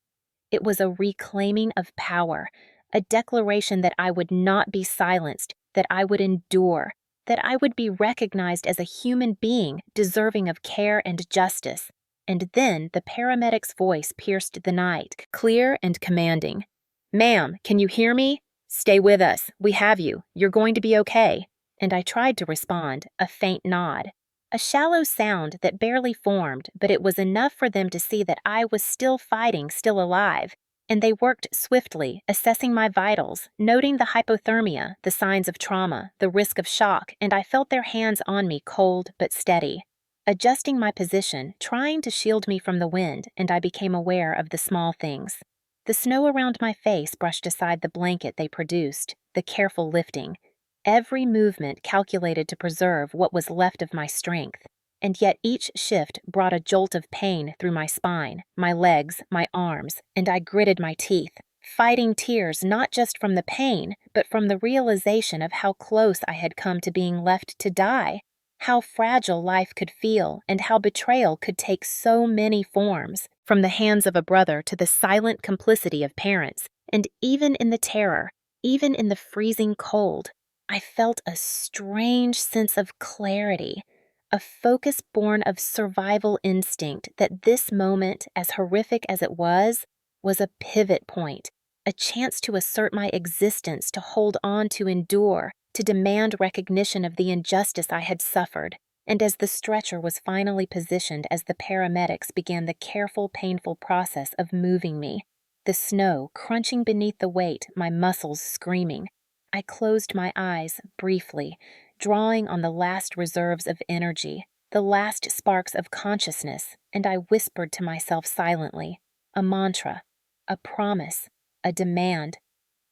It was a reclaiming of power, a declaration that I would not be silenced, that I would endure, that I would be recognized as a human being deserving of care and justice. And then the paramedic's voice pierced the night, clear and commanding. "Ma'am, can you hear me? Stay with us. We have you. You're going to be okay." And I tried to respond, a faint nod. A shallow sound that barely formed, but it was enough for them to see that I was still fighting, still alive. And they worked swiftly, assessing my vitals, noting the hypothermia, the signs of trauma, the risk of shock, and I felt their hands on me, cold but steady. Adjusting my position, trying to shield me from the wind, and I became aware of the small things. The snow around my face brushed aside the blanket they produced, the careful lifting, every movement calculated to preserve what was left of my strength. And yet each shift brought a jolt of pain through my spine, my legs, my arms, and I gritted my teeth, fighting tears not just from the pain, but from the realization of how close I had come to being left to die, how fragile life could feel, and how betrayal could take so many forms, from the hands of a brother to the silent complicity of parents, and even in the terror, even in the freezing cold, I felt a strange sense of clarity, a focus born of survival instinct that this moment, as horrific as it was a pivot point, a chance to assert my existence, to hold on, to endure, to demand recognition of the injustice I had suffered. And as the stretcher was finally positioned, as the paramedics began the careful, painful process of moving me, the snow crunching beneath the weight, my muscles screaming, I closed my eyes briefly, drawing on the last reserves of energy, the last sparks of consciousness, and I whispered to myself silently, a mantra, a promise, a demand.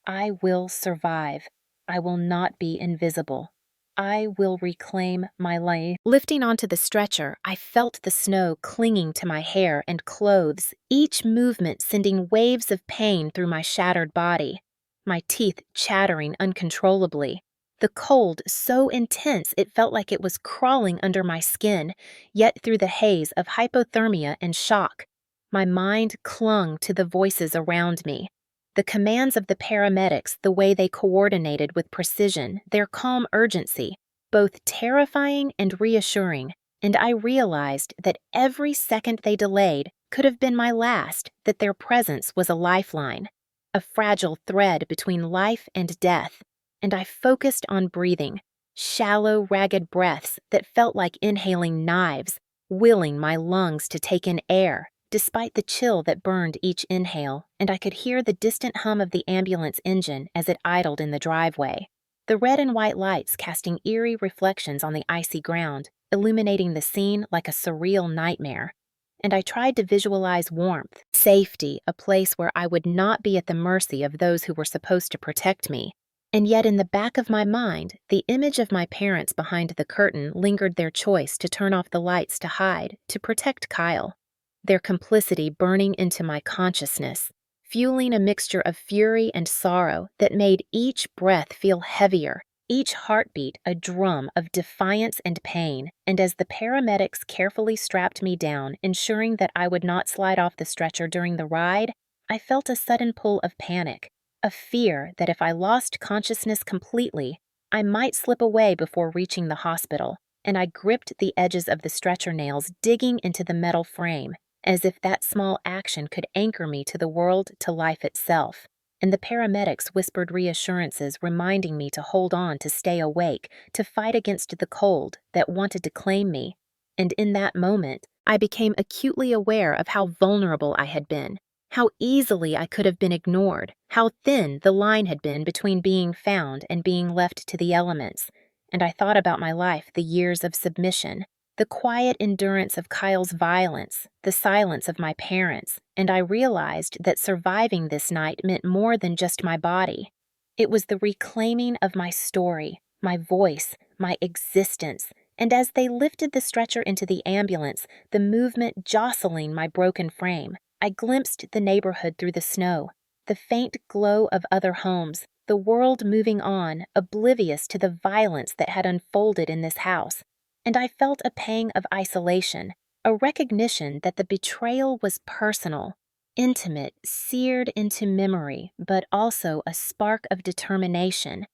I will survive. I will not be invisible. I will reclaim my life. Lifting onto the stretcher, I felt the snow clinging to my hair and clothes, each movement sending waves of pain through my shattered body, my teeth chattering uncontrollably. The cold so intense it felt like it was crawling under my skin, yet through the haze of hypothermia and shock, my mind clung to the voices around me. The commands of the paramedics, the way they coordinated with precision, their calm urgency, both terrifying and reassuring, and I realized that every second they delayed could have been my last, that their presence was a lifeline, a fragile thread between life and death, and I focused on breathing, shallow, ragged breaths that felt like inhaling knives, willing my lungs to take in air, despite the chill that burned each inhale, and I could hear the distant hum of the ambulance engine as it idled in the driveway, the red and white lights casting eerie reflections on the icy ground, illuminating the scene like a surreal nightmare. And I tried to visualize warmth, safety, a place where I would not be at the mercy of those who were supposed to protect me. And yet in the back of my mind, the image of my parents behind the curtain lingered, their choice to turn off the lights to hide, to protect Kyle. Their complicity burning into my consciousness, fueling a mixture of fury and sorrow that made each breath feel heavier, each heartbeat a drum of defiance and pain. And as the paramedics carefully strapped me down, ensuring that I would not slide off the stretcher during the ride, I felt a sudden pull of panic, a fear that if I lost consciousness completely, I might slip away before reaching the hospital, and I gripped the edges of the stretcher nails, digging into the metal frame, as if that small action could anchor me to the world, to life itself. And the paramedics whispered reassurances, reminding me to hold on, to stay awake, to fight against the cold that wanted to claim me. And in that moment, I became acutely aware of how vulnerable I had been, how easily I could have been ignored, how thin the line had been between being found and being left to the elements. And I thought about my life, the years of submission, the quiet endurance of Kyle's violence, the silence of my parents, and I realized that surviving this night meant more than just my body. It was the reclaiming of my story, my voice, my existence, and as they lifted the stretcher into the ambulance, the movement jostling my broken frame, I glimpsed the neighborhood through the snow, the faint glow of other homes, the world moving on, oblivious to the violence that had unfolded in this house. And I felt a pang of isolation, a recognition that the betrayal was personal, intimate, seared into memory, but also a spark of determination,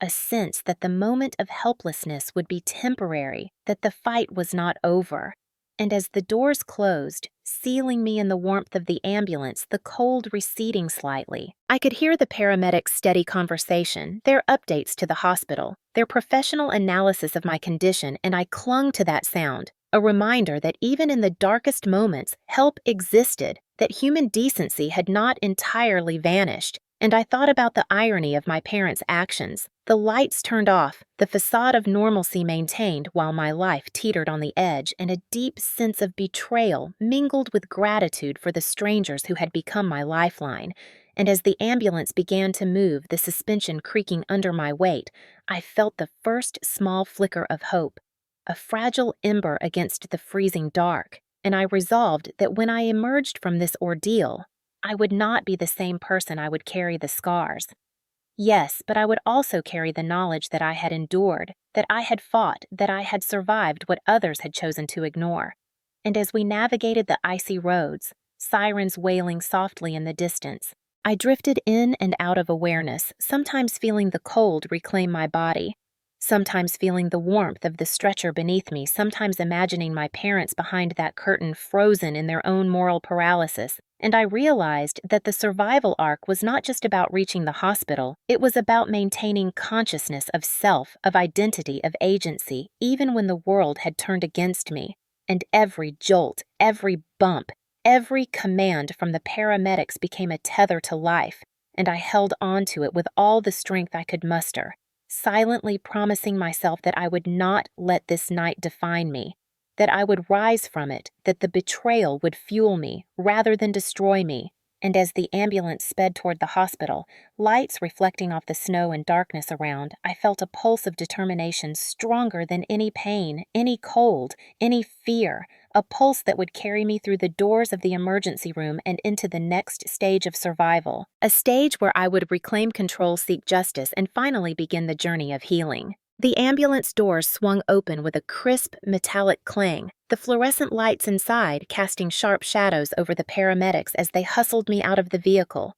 a sense that the moment of helplessness would be temporary, that the fight was not over. And as the doors closed, sealing me in the warmth of the ambulance, the cold receding slightly, I could hear the paramedics' steady conversation, their updates to the hospital, their professional analysis of my condition, and I clung to that sound, a reminder that even in the darkest moments, help existed, that human decency had not entirely vanished. And I thought about the irony of my parents' actions. The lights turned off, the facade of normalcy maintained while my life teetered on the edge, and a deep sense of betrayal mingled with gratitude for the strangers who had become my lifeline. And as the ambulance began to move, the suspension creaking under my weight, I felt the first small flicker of hope, a fragile ember against the freezing dark, and I resolved that when I emerged from this ordeal, I would not be the same person. I would carry the scars. Yes, but I would also carry the knowledge that I had endured, that I had fought, that I had survived what others had chosen to ignore. And as we navigated the icy roads, sirens wailing softly in the distance, I drifted in and out of awareness, sometimes feeling the cold reclaim my body, sometimes feeling the warmth of the stretcher beneath me, sometimes imagining my parents behind that curtain frozen in their own moral paralysis. And I realized that the survival arc was not just about reaching the hospital, it was about maintaining consciousness of self, of identity, of agency, even when the world had turned against me. And every jolt, every bump, every command from the paramedics became a tether to life, and I held on to it with all the strength I could muster, silently promising myself that I would not let this night define me, that I would rise from it, that the betrayal would fuel me rather than destroy me. And as the ambulance sped toward the hospital, lights reflecting off the snow and darkness around, I felt a pulse of determination stronger than any pain, any cold, any fear, a pulse that would carry me through the doors of the emergency room and into the next stage of survival, a stage where I would reclaim control, seek justice, and finally begin the journey of healing. The ambulance doors swung open with a crisp, metallic clang, the fluorescent lights inside casting sharp shadows over the paramedics as they hustled me out of the vehicle,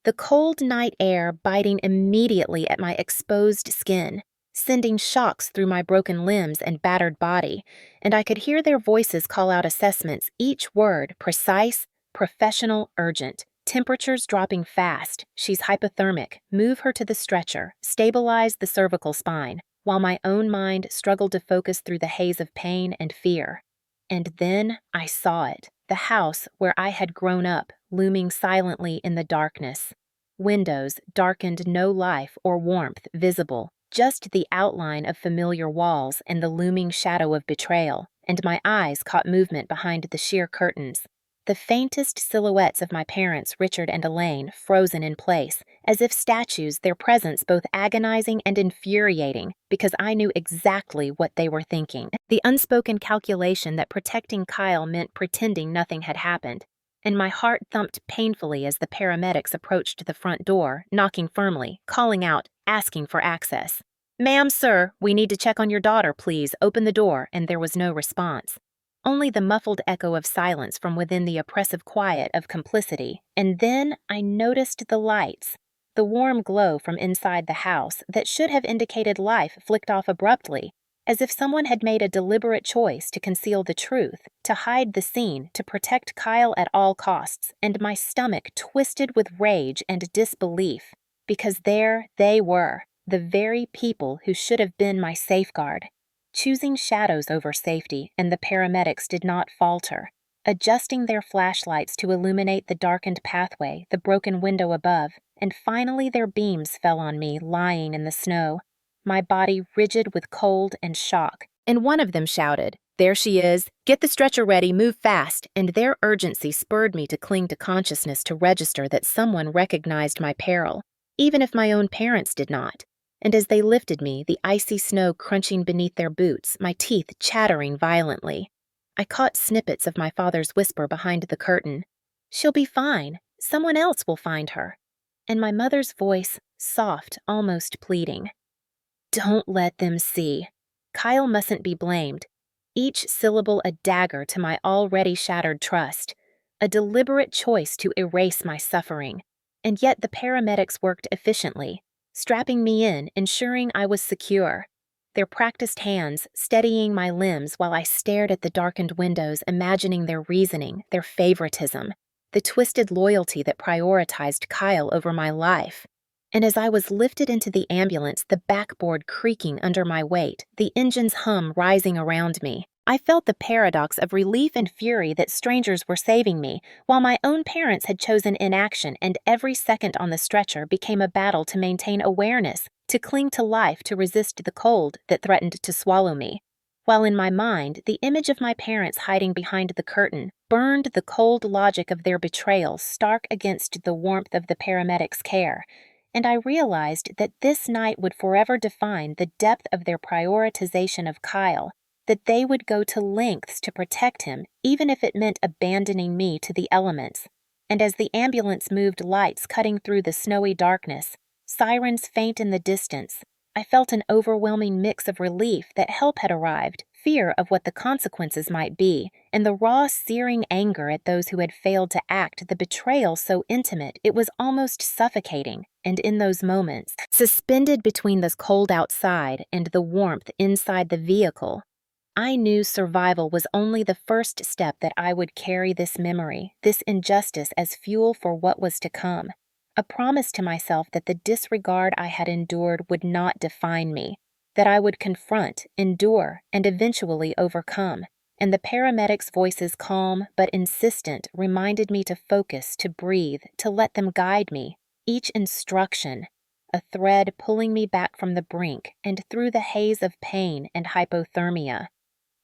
the cold night air biting immediately at my exposed skin, sending shocks through my broken limbs and battered body, and I could hear their voices call out assessments, each word precise, professional, urgent. Temperatures dropping fast. She's hypothermic. Move her to the stretcher. Stabilize the cervical spine, while my own mind struggled to focus through the haze of pain and fear. And then I saw it, the house where I had grown up, looming silently in the darkness. Windows darkened, no life or warmth visible, just the outline of familiar walls and the looming shadow of betrayal, and my eyes caught movement behind the sheer curtains. The faintest silhouettes of my parents, Richard and Elaine, frozen in place, as if statues, their presence both agonizing and infuriating, because I knew exactly what they were thinking. The unspoken calculation that protecting Kyle meant pretending nothing had happened. And my heart thumped painfully as the paramedics approached the front door, knocking firmly, calling out, asking for access. "Ma'am, sir, we need to check on your daughter, please. Open the door," and there was no response. Only the muffled echo of silence from within the oppressive quiet of complicity. And then I noticed the lights. The warm glow from inside the house that should have indicated life flicked off abruptly, as if someone had made a deliberate choice to conceal the truth, to hide the scene, to protect Kyle at all costs, and my stomach twisted with rage and disbelief, because there they were, the very people who should have been my safeguard. Choosing shadows over safety, and the paramedics did not falter, adjusting their flashlights to illuminate the darkened pathway, the broken window above, and finally their beams fell on me lying in the snow, my body rigid with cold and shock. And one of them shouted, "There she is! Get the stretcher ready, move fast!" And their urgency spurred me to cling to consciousness to register that someone recognized my peril, even if my own parents did not. And as they lifted me, the icy snow crunching beneath their boots, my teeth chattering violently, I caught snippets of my father's whisper behind the curtain. "She'll be fine. Someone else will find her." And my mother's voice, soft, almost pleading. "Don't let them see. Kyle mustn't be blamed." Each syllable a dagger to my already shattered trust, a deliberate choice to erase my suffering. And yet the paramedics worked efficiently, strapping me in, ensuring I was secure, their practiced hands steadying my limbs while I stared at the darkened windows, imagining their reasoning, their favoritism, the twisted loyalty that prioritized Kyle over my life. And as I was lifted into the ambulance, the backboard creaking under my weight, the engine's hum rising around me, I felt the paradox of relief and fury that strangers were saving me, while my own parents had chosen inaction, and every second on the stretcher became a battle to maintain awareness, to cling to life, to resist the cold that threatened to swallow me. While in my mind, the image of my parents hiding behind the curtain burned the cold logic of their betrayal stark against the warmth of the paramedics' care. And I realized that this night would forever define the depth of their prioritization of Kyle, that they would go to lengths to protect him, even if it meant abandoning me to the elements. and as the ambulance moved, lights cutting through the snowy darkness, sirens faint in the distance, I felt an overwhelming mix of relief that help had arrived, fear of what the consequences might be, and the raw, searing anger at those who had failed to act, the betrayal so intimate it was almost suffocating. And in those moments, suspended between the cold outside and the warmth inside the vehicle, I knew survival was only the first step, that I would carry this memory, this injustice, as fuel for what was to come. A promise to myself that the disregard I had endured would not define me, that I would confront, endure, and eventually overcome. And the paramedics' voices, calm but insistent, reminded me to focus, to breathe, to let them guide me. Each instruction, a thread pulling me back from the brink and through the haze of pain and hypothermia.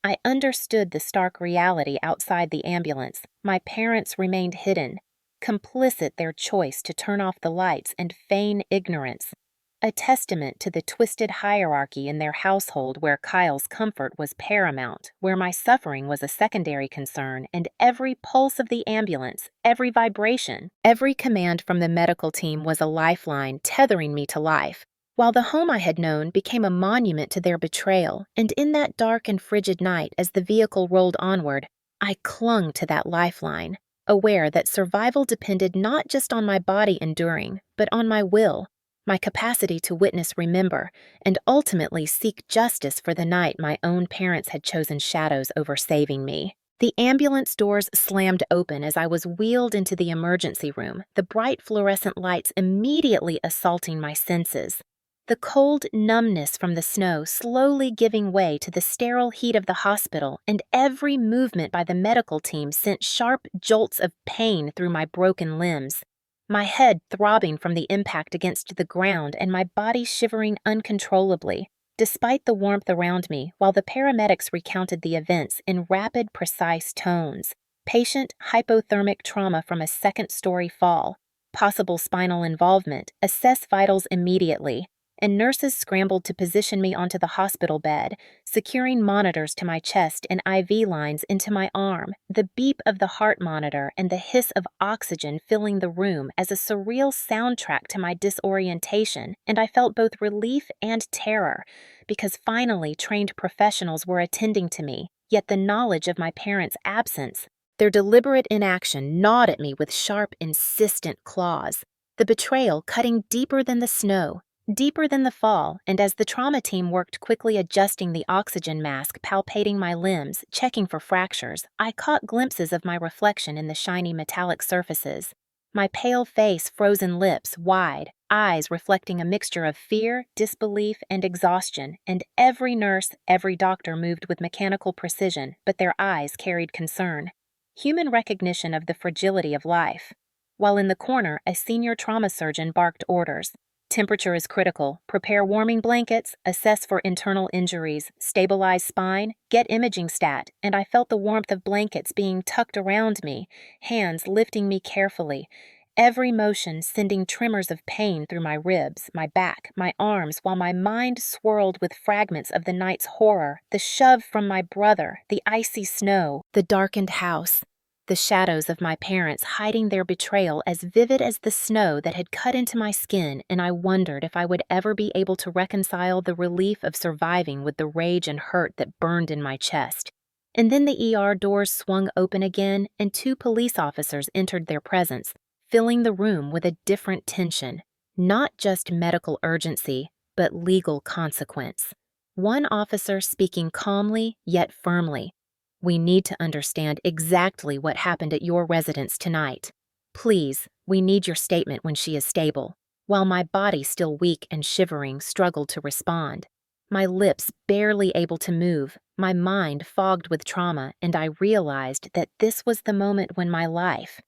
I understood the stark reality outside the ambulance. My parents remained hidden, complicit their choice to turn off the lights and feign ignorance, a testament to the twisted hierarchy in their household, where Kyle's comfort was paramount, where my suffering was a secondary concern, and every pulse of the ambulance, every vibration, every command from the medical team was a lifeline tethering me to life, while the home I had known became a monument to their betrayal. And in that dark and frigid night, as the vehicle rolled onward, I clung to that lifeline, aware that survival depended not just on my body enduring, but on my will, my capacity to witness, remember, and ultimately seek justice for the night my own parents had chosen shadows over saving me. The ambulance doors slammed open as I was wheeled into the emergency room, the bright fluorescent lights immediately assaulting my senses. The cold numbness from the snow slowly giving way to the sterile heat of the hospital, and every movement by the medical team sent sharp jolts of pain through my broken limbs. My head throbbing from the impact against the ground and my body shivering uncontrollably, despite the warmth around me, while the paramedics recounted the events in rapid, precise tones. Patient hypothermic trauma from a second-story fall, possible spinal involvement, assess vitals immediately, and nurses scrambled to position me onto the hospital bed, securing monitors to my chest and IV lines into my arm, the beep of the heart monitor and the hiss of oxygen filling the room as a surreal soundtrack to my disorientation, and I felt both relief and terror, because finally trained professionals were attending to me, yet the knowledge of my parents' absence, their deliberate inaction, gnawed at me with sharp, insistent claws, the betrayal cutting deeper than the snow, deeper than the fall. And as the trauma team worked quickly adjusting the oxygen mask, palpating my limbs, checking for fractures, I caught glimpses of my reflection in the shiny metallic surfaces. My pale face, frozen lips, wide, eyes reflecting a mixture of fear, disbelief, and exhaustion, and every nurse, every doctor moved with mechanical precision, but their eyes carried concern. Human recognition of the fragility of life. While in the corner, a senior trauma surgeon barked orders. Temperature is critical. Prepare warming blankets, assess for internal injuries, stabilize spine, get imaging stat, and I felt the warmth of blankets being tucked around me, hands lifting me carefully, every motion sending tremors of pain through my ribs, my back, my arms, while my mind swirled with fragments of the night's horror, the shove from my brother, the icy snow, the darkened house. The shadows of my parents hiding their betrayal as vivid as the snow that had cut into my skin, and I wondered if I would ever be able to reconcile the relief of surviving with the rage and hurt that burned in my chest. And then the ER doors swung open again, and 2 police officers entered their presence, filling the room with a different tension. Not just medical urgency, but legal consequence. One officer speaking calmly yet firmly. We need to understand exactly what happened at your residence tonight. Please, we need your statement when she is stable. While my body, still weak and shivering, struggled to respond. My lips barely able to move, my mind fogged with trauma, and I realized that this was the moment when my life,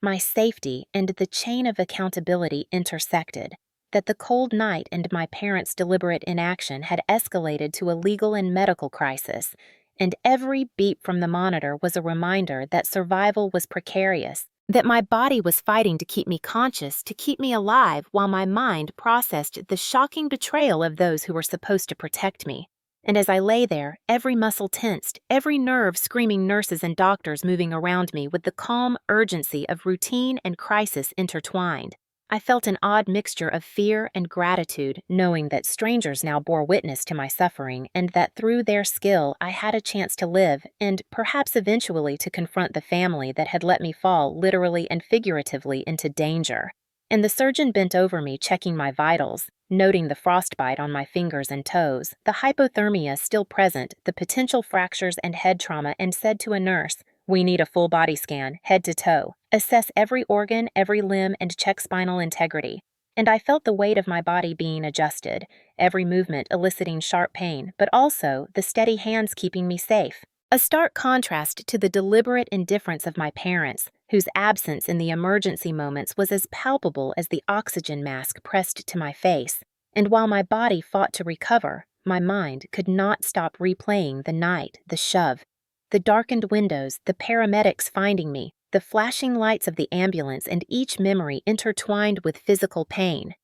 my safety, and the chain of accountability intersected. That the cold night and my parents' deliberate inaction had escalated to a legal and medical crisis. And every beep from the monitor was a reminder that survival was precarious, that my body was fighting to keep me conscious, to keep me alive, while my mind processed the shocking betrayal of those who were supposed to protect me. And as I lay there, every muscle tensed, every nerve screaming nurses and doctors moving around me with the calm urgency of routine and crisis intertwined, I felt an odd mixture of fear and gratitude, knowing that strangers now bore witness to my suffering and that through their skill I had a chance to live and perhaps eventually to confront the family that had let me fall literally and figuratively into danger. And the surgeon bent over me, checking my vitals, noting the frostbite on my fingers and toes, the hypothermia still present, the potential fractures and head trauma, and said to a nurse, "We need a full body scan, head to toe. Assess every organ, every limb, and check spinal integrity." And I felt the weight of my body being adjusted, every movement eliciting sharp pain, but also the steady hands keeping me safe. A stark contrast to the deliberate indifference of my parents, whose absence in the emergency moments was as palpable as the oxygen mask pressed to my face. And while my body fought to recover, my mind could not stop replaying the night, the shove, the darkened windows, the paramedics finding me, the flashing lights of the ambulance, and each memory intertwined with physical pain.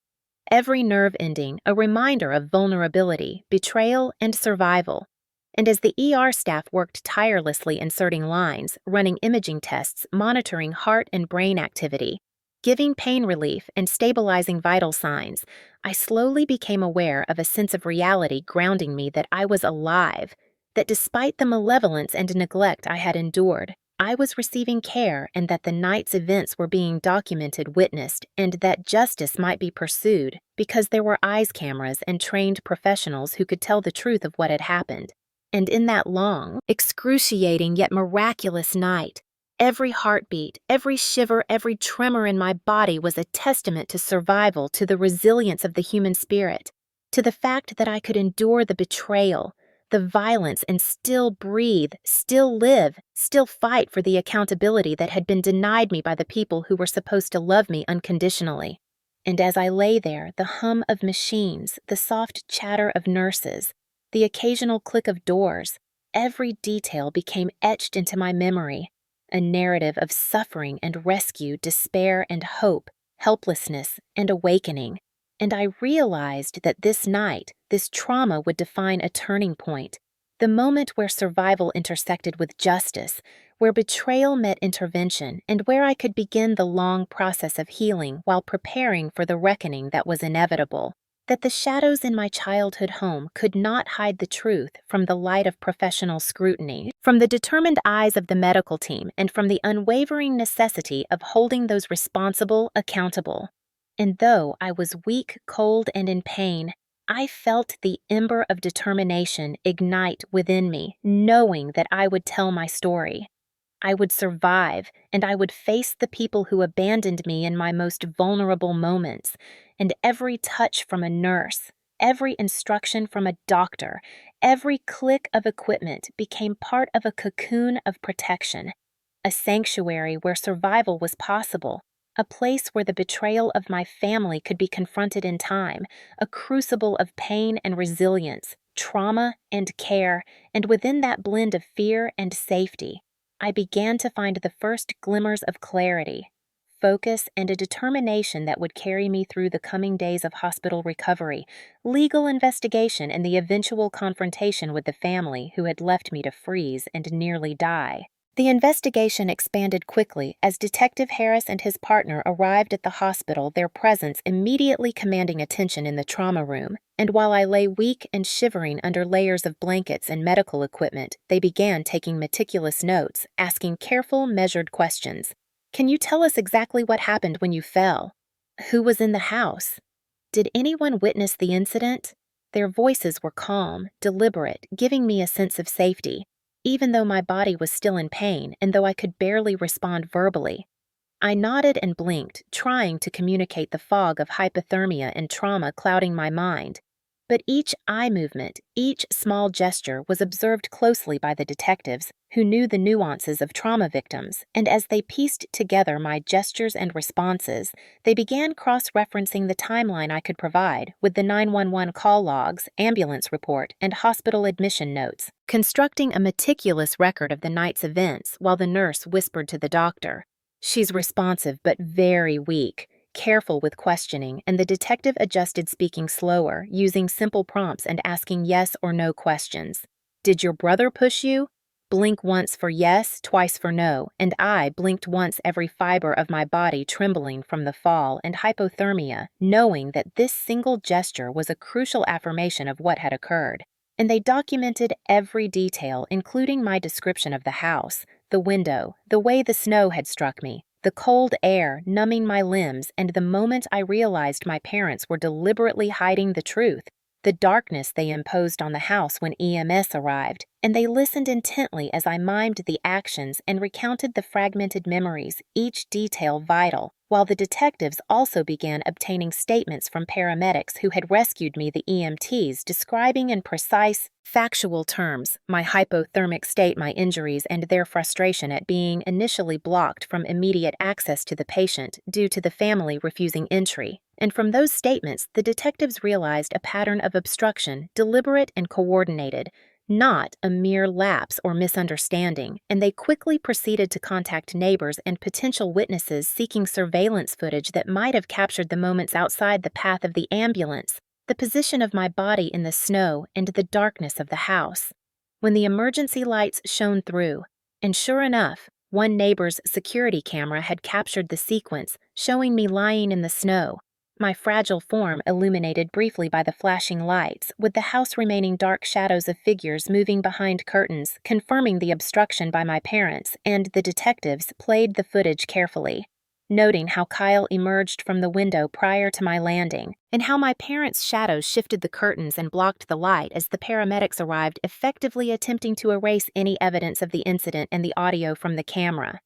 Every nerve ending a reminder of vulnerability, betrayal, and survival. And as the ER staff worked tirelessly inserting lines, running imaging tests, monitoring heart and brain activity, giving pain relief, and stabilizing vital signs, I slowly became aware of a sense of reality grounding me that I was alive, that despite the malevolence and neglect I had endured, I was receiving care, and that the night's events were being documented, witnessed, and that justice might be pursued because there were eyes cameras and trained professionals who could tell the truth of what had happened. And in that long, excruciating yet miraculous night, every heartbeat, every shiver, every tremor in my body was a testament to survival, to the resilience of the human spirit, to the fact that I could endure the betrayal, the violence, and still breathe, still live, still fight for the accountability that had been denied me by the people who were supposed to love me unconditionally. And as I lay there, the hum of machines, the soft chatter of nurses, the occasional click of doors, every detail became etched into my memory, a narrative of suffering and rescue, despair and hope, helplessness and awakening. And I realized that this night, this trauma would define a turning point, the moment where survival intersected with justice, where betrayal met intervention, and where I could begin the long process of healing while preparing for the reckoning that was inevitable. That the shadows in my childhood home could not hide the truth from the light of professional scrutiny, from the determined eyes of the medical team, and from the unwavering necessity of holding those responsible accountable. And though I was weak, cold, and in pain, I felt the ember of determination ignite within me, knowing that I would tell my story. I would survive, and I would face the people who abandoned me in my most vulnerable moments, and every touch from a nurse, every instruction from a doctor, every click of equipment became part of a cocoon of protection, a sanctuary where survival was possible, a place where the betrayal of my family could be confronted in time, a crucible of pain and resilience, trauma and care, and within that blend of fear and safety, I began to find the first glimmers of clarity, focus, and a determination that would carry me through the coming days of hospital recovery, legal investigation, and the eventual confrontation with the family who had left me to freeze and nearly die. The investigation expanded quickly as Detective Harris and his partner arrived at the hospital, their presence immediately commanding attention in the trauma room. And while I lay weak and shivering under layers of blankets and medical equipment, they began taking meticulous notes, asking careful, measured questions. "Can you tell us exactly what happened when you fell? Who was in the house? Did anyone witness the incident?" Their voices were calm, deliberate, giving me a sense of safety, even though my body was still in pain and though I could barely respond verbally. I nodded and blinked, trying to communicate the fog of hypothermia and trauma clouding my mind. But each eye movement, each small gesture was observed closely by the detectives, who knew the nuances of trauma victims, and as they pieced together my gestures and responses, they began cross-referencing the timeline I could provide with the 911 call logs, ambulance report, and hospital admission notes, constructing a meticulous record of the night's events while the nurse whispered to the doctor, "She's responsive but very weak. careful with questioning, and the detective adjusted, speaking slower, using simple prompts and asking yes or no questions. Did your brother push you? Blink once for yes, twice for no, and I blinked once, every fiber of my body trembling from the fall and hypothermia, knowing that this single gesture was a crucial affirmation of what had occurred. And they documented every detail, including my description of the house, the window, the way the snow had struck me, the cold air numbing my limbs, and the moment I realized my parents were deliberately hiding the truth, the darkness they imposed on the house when EMS arrived, and they listened intently as I mimed the actions and recounted the fragmented memories, each detail vital, while the detectives also began obtaining statements from paramedics who had rescued me, the EMTs, describing in precise, factual terms my hypothermic state, my injuries, and their frustration at being initially blocked from immediate access to the patient due to the family refusing entry. And from those statements, the detectives realized a pattern of obstruction, deliberate and coordinated, not a mere lapse or misunderstanding, and they quickly proceeded to contact neighbors and potential witnesses seeking surveillance footage that might have captured the moments outside the path of the ambulance, the position of my body in the snow, and the darkness of the house. When the emergency lights shone through, and sure enough, one neighbor's security camera had captured the sequence, showing me lying in the snow, my fragile form illuminated briefly by the flashing lights, with the house remaining dark shadows of figures moving behind curtains, confirming the obstruction by my parents, and the detectives played the footage carefully, noting how Kyle emerged from the window prior to my landing, and how my parents' shadows shifted the curtains and blocked the light as the paramedics arrived, effectively attempting to erase any evidence of the incident, and the audio from the camera,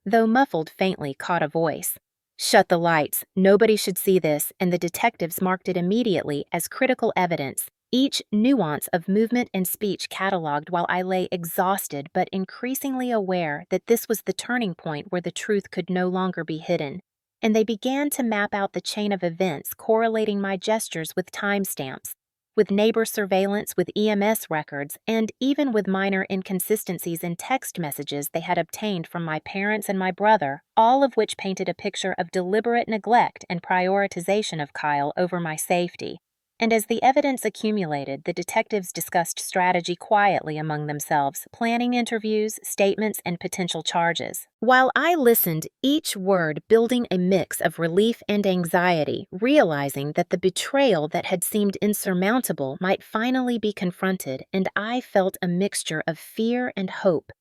though muffled faintly, caught a voice. "Shut the lights. Nobody should see this," and the detectives marked it immediately as critical evidence, each nuance of movement and speech cataloged while I lay exhausted but increasingly aware that this was the turning point where the truth could no longer be hidden. And they began to map out the chain of events, correlating my gestures with timestamps, with neighbor surveillance, with EMS records, and even with minor inconsistencies in text messages they had obtained from my parents and my brother, all of which painted a picture of deliberate neglect and prioritization of Kyle over my safety. And as the evidence accumulated, the detectives discussed strategy quietly among themselves, planning interviews, statements, and potential charges. While I listened, each word building a mix of relief and anxiety, realizing that the betrayal that had seemed insurmountable might finally be confronted, and I felt a mixture of fear and hope.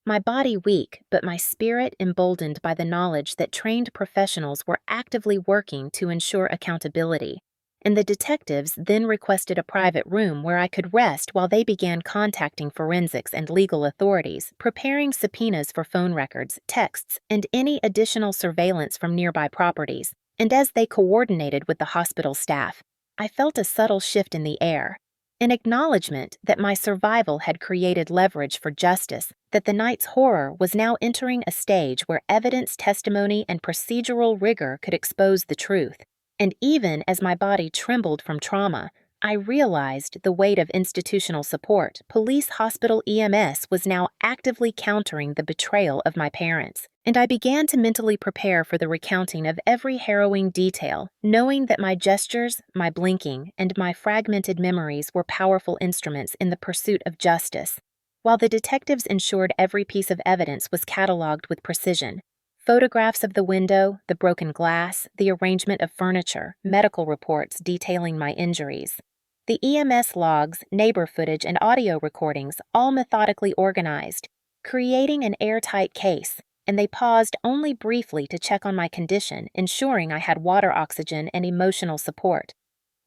My body weak, but my spirit emboldened by the knowledge that trained professionals were actively working to ensure accountability. And the detectives then requested a private room where I could rest while they began contacting forensics and legal authorities, preparing subpoenas for phone records, texts, and any additional surveillance from nearby properties. And as they coordinated with the hospital staff, I felt a subtle shift in the air, an acknowledgement that my survival had created leverage for justice, that the night's horror was now entering a stage where evidence, testimony, and procedural rigor could expose the truth. And even as my body trembled from trauma, I realized the weight of institutional support. Police, hospital, EMS was now actively countering the betrayal of my parents. And I began to mentally prepare for the recounting of every harrowing detail, knowing that my gestures, my blinking, and my fragmented memories were powerful instruments in the pursuit of justice. While the detectives ensured every piece of evidence was cataloged with precision, photographs of the window, the broken glass, the arrangement of furniture, medical reports detailing my injuries, the EMS logs, neighbor footage, and audio recordings, all methodically organized, creating an airtight case, and they paused only briefly to check on my condition, ensuring I had water, oxygen, and emotional support,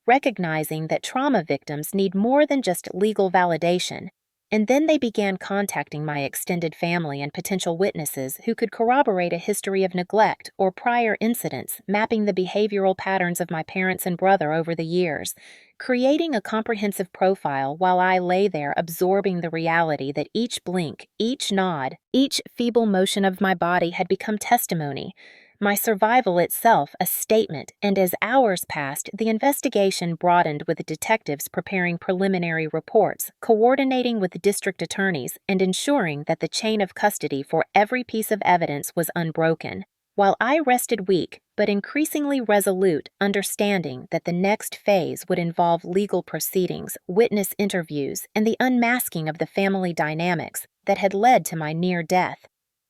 recognizing that trauma victims need more than just legal validation. And then they began contacting my extended family and potential witnesses who could corroborate a history of neglect or prior incidents, mapping the behavioral patterns of my parents and brother over the years, creating a comprehensive profile while I lay there absorbing the reality that each blink, each nod, each feeble motion of my body had become testimony, my survival itself a statement. And as hours passed, the investigation broadened with detectives preparing preliminary reports, coordinating with district attorneys, and ensuring that the chain of custody for every piece of evidence was unbroken. While I rested weak, but increasingly resolute, understanding that the next phase would involve legal proceedings, witness interviews, and the unmasking of the family dynamics that had led to my near death.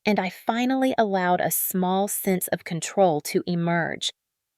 And I finally allowed a small sense of control to emerge.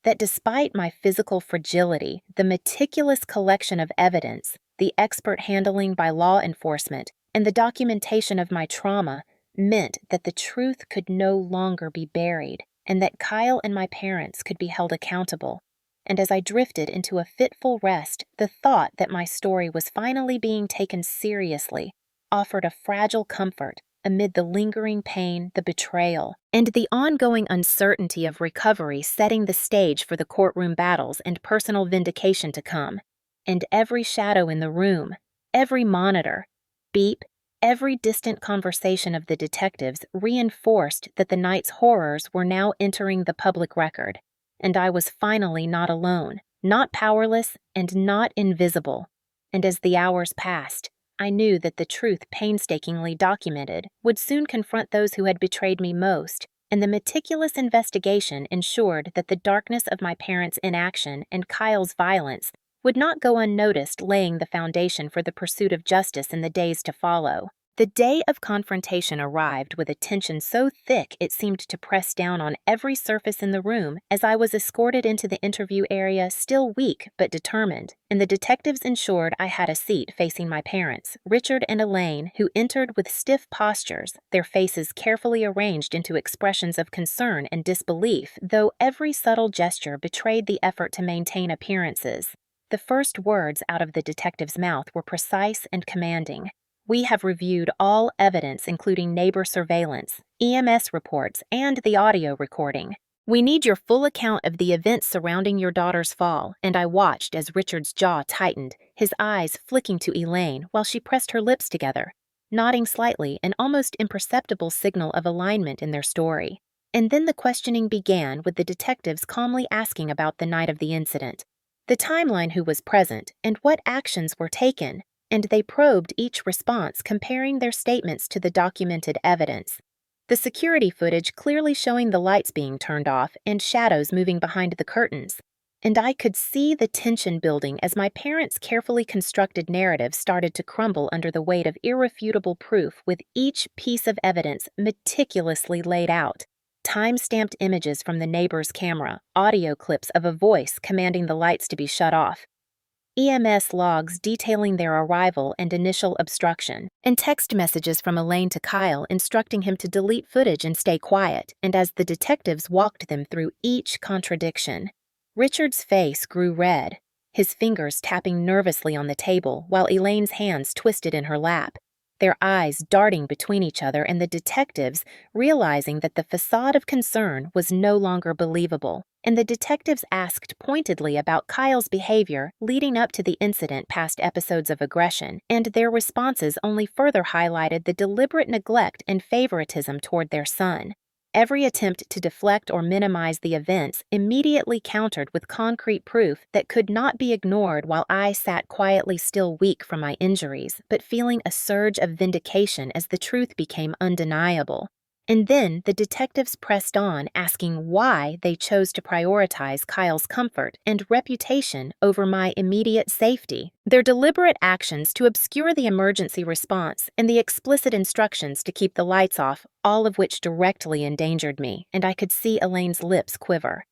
That despite my physical fragility, the meticulous collection of evidence, the expert handling by law enforcement, and the documentation of my trauma meant that the truth could no longer be buried, and that Kyle and my parents could be held accountable. And as I drifted into a fitful rest, the thought that my story was finally being taken seriously offered a fragile comfort amid the lingering pain, the betrayal, and the ongoing uncertainty of recovery, setting the stage for the courtroom battles and personal vindication to come. And every shadow in the room, every monitor, beep, every distant conversation of the detectives reinforced that the night's horrors were now entering the public record, and I was finally not alone, not powerless, and not invisible. And as the hours passed, I knew that the truth painstakingly documented would soon confront those who had betrayed me most, and the meticulous investigation ensured that the darkness of my parents' inaction and Kyle's violence would not go unnoticed, laying the foundation for the pursuit of justice in the days to follow. The day of confrontation arrived with a tension so thick it seemed to press down on every surface in the room as I was escorted into the interview area, still weak but determined, and the detectives ensured I had a seat facing my parents, Richard and Elaine, who entered with stiff postures, their faces carefully arranged into expressions of concern and disbelief, though every subtle gesture betrayed the effort to maintain appearances. The first words out of the detective's mouth were precise and commanding. "We have reviewed all evidence, including neighbor surveillance, EMS reports, and the audio recording. We need your full account of the events surrounding your daughter's fall," and I watched as Richard's jaw tightened, his eyes flicking to Elaine while she pressed her lips together, nodding slightly, an almost imperceptible signal of alignment in their story. And then the questioning began, with the detectives calmly asking about the night of the incident, the timeline, who was present, and what actions were taken, and they probed each response, comparing their statements to the documented evidence. The security footage clearly showing the lights being turned off and shadows moving behind the curtains. And I could see the tension building as my parents' carefully constructed narrative started to crumble under the weight of irrefutable proof, with each piece of evidence meticulously laid out. Time-stamped images from the neighbor's camera, audio clips of a voice commanding the lights to be shut off, EMS logs detailing their arrival and initial obstruction, and text messages from Elaine to Kyle instructing him to delete footage and stay quiet. And as the detectives walked them through each contradiction, Richard's face grew red, his fingers tapping nervously on the table while Elaine's hands twisted in her lap, their eyes darting between each other, and the detectives realizing that the facade of concern was no longer believable. And the detectives asked pointedly about Kyle's behavior leading up to the incident, past episodes of aggression, and their responses only further highlighted the deliberate neglect and favoritism toward their son. Every attempt to deflect or minimize the events immediately countered with concrete proof that could not be ignored, while I sat quietly, still weak from my injuries, but feeling a surge of vindication as the truth became undeniable. And then the detectives pressed on, asking why they chose to prioritize Kyle's comfort and reputation over my immediate safety. Their deliberate actions to obscure the emergency response and the explicit instructions to keep the lights off, all of which directly endangered me, and I could see Elaine's lips quiver.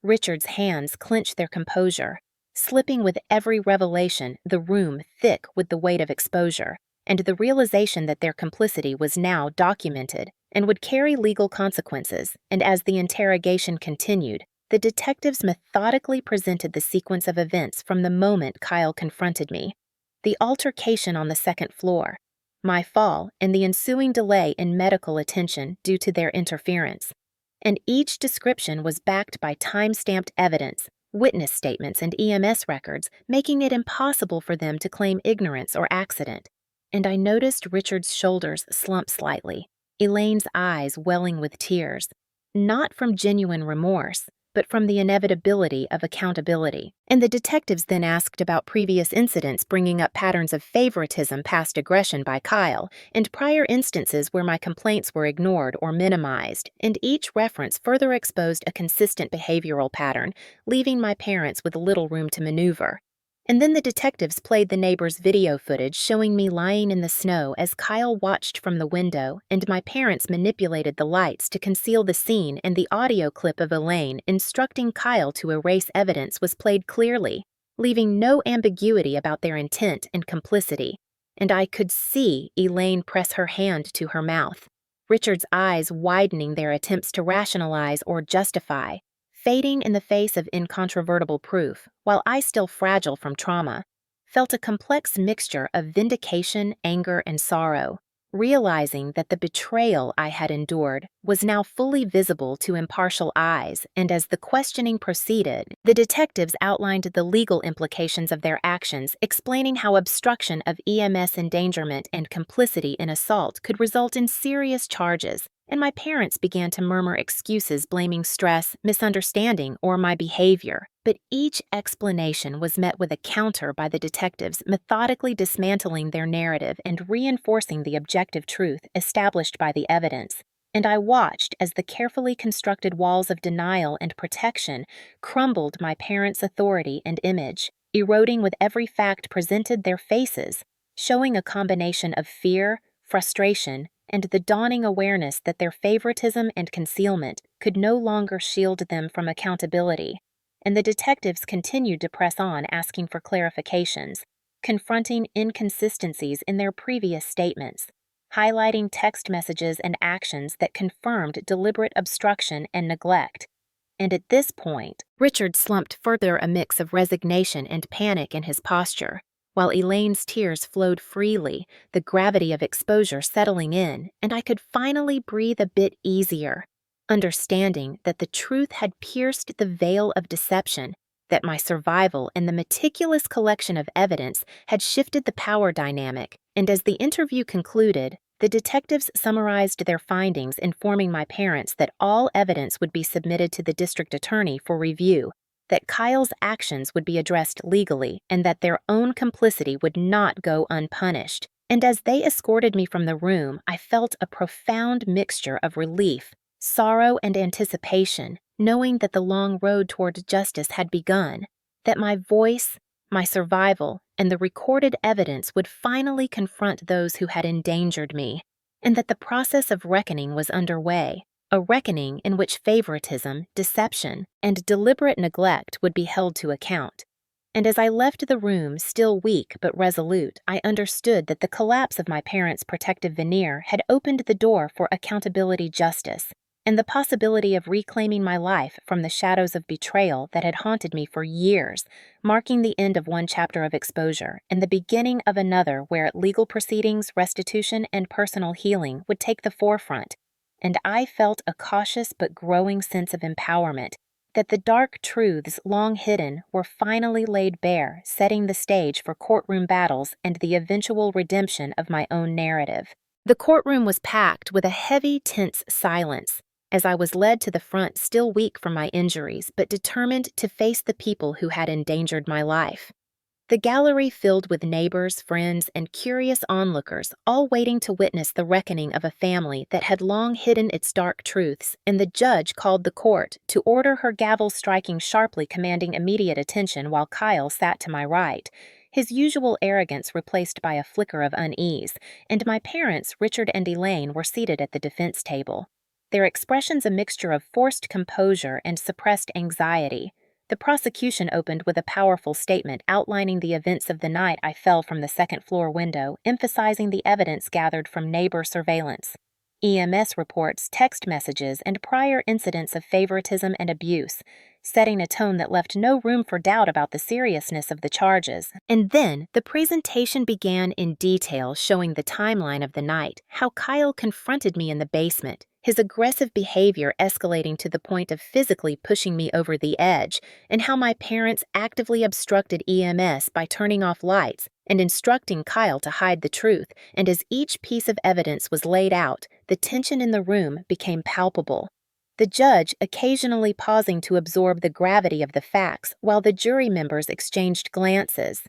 Richard's hands clenched their composure, slipping with every revelation, the room thick with the weight of exposure, and the realization that their complicity was now documented and would carry legal consequences. And as the interrogation continued, the detectives methodically presented the sequence of events from the moment Kyle confronted me: the altercation on the second floor, my fall, and the ensuing delay in medical attention due to their interference. And each description was backed by time-stamped evidence, witness statements, and EMS records, making it impossible for them to claim ignorance or accident. And I noticed Richard's shoulders slump slightly, Elaine's eyes welling with tears, not from genuine remorse, but from the inevitability of accountability. And the detectives then asked about previous incidents, bringing up patterns of favoritism, past aggression by Kyle, and prior instances where my complaints were ignored or minimized, and each reference further exposed a consistent behavioral pattern, leaving my parents with little room to maneuver. And then the detectives played the neighbor's video footage showing me lying in the snow as Kyle watched from the window, and my parents manipulated the lights to conceal the scene, and the audio clip of Elaine instructing Kyle to erase evidence was played clearly, leaving no ambiguity about their intent and complicity. And I could see Elaine press her hand to her mouth, Richard's eyes widening their attempts to rationalize or justify, fading in the face of incontrovertible proof, while I, still fragile from trauma, felt a complex mixture of vindication, anger, and sorrow, realizing that the betrayal I had endured was now fully visible to impartial eyes. And as the questioning proceeded, the detectives outlined the legal implications of their actions, explaining how obstruction of EMS endangerment and complicity in assault could result in serious charges. And my parents began to murmur excuses blaming stress, misunderstanding, or my behavior. But each explanation was met with a counter by the detectives, methodically dismantling their narrative and reinforcing the objective truth established by the evidence. And I watched as the carefully constructed walls of denial and protection crumbled my parents' authority and image, eroding with every fact presented their faces, showing a combination of fear, frustration, and the dawning awareness that their favoritism and concealment could no longer shield them from accountability. And the detectives continued to press on, asking for clarifications, confronting inconsistencies in their previous statements, highlighting text messages and actions that confirmed deliberate obstruction and neglect. And at this point, Richard slumped further, a mix of resignation and panic in his posture, while Elaine's tears flowed freely, the gravity of exposure settling in, and I could finally breathe a bit easier, understanding that the truth had pierced the veil of deception, that my survival and the meticulous collection of evidence had shifted the power dynamic. And as the interview concluded, the detectives summarized their findings, informing my parents that all evidence would be submitted to the district attorney for review, that Kyle's actions would be addressed legally, and that their own complicity would not go unpunished. And as they escorted me from the room, I felt a profound mixture of relief, sorrow, and anticipation, knowing that the long road toward justice had begun, that my voice, my survival, and the recorded evidence would finally confront those who had endangered me, and that the process of reckoning was underway. A reckoning in which favoritism, deception, and deliberate neglect would be held to account. And as I left the room, still weak but resolute, I understood that the collapse of my parents' protective veneer had opened the door for accountability justice, and the possibility of reclaiming my life from the shadows of betrayal that had haunted me for years, marking the end of one chapter of exposure and the beginning of another where legal proceedings, restitution, and personal healing would take the forefront. And I felt a cautious but growing sense of empowerment, that the dark truths long hidden were finally laid bare, setting the stage for courtroom battles and the eventual redemption of my own narrative. The courtroom was packed with a heavy, tense silence, as I was led to the front, still weak from my injuries, but determined to face the people who had endangered my life. The gallery filled with neighbors, friends, and curious onlookers, all waiting to witness the reckoning of a family that had long hidden its dark truths, and the judge called the court to order, her gavel striking sharply, commanding immediate attention, while Kyle sat to my right, his usual arrogance replaced by a flicker of unease, and my parents, Richard and Elaine, were seated at the defense table, their expressions a mixture of forced composure and suppressed anxiety. The prosecution opened with a powerful statement outlining the events of the night I fell from the second-floor window, emphasizing the evidence gathered from neighbor surveillance, EMS reports, text messages, and prior incidents of favoritism and abuse, setting a tone that left no room for doubt about the seriousness of the charges. And then the presentation began in detail, showing the timeline of the night, how Kyle confronted me in the basement, his aggressive behavior escalating to the point of physically pushing me over the edge, and how my parents actively obstructed EMS by turning off lights and instructing Kyle to hide the truth. And as each piece of evidence was laid out, the tension in the room became palpable. the judge occasionally pausing to absorb the gravity of the facts while the jury members exchanged glances.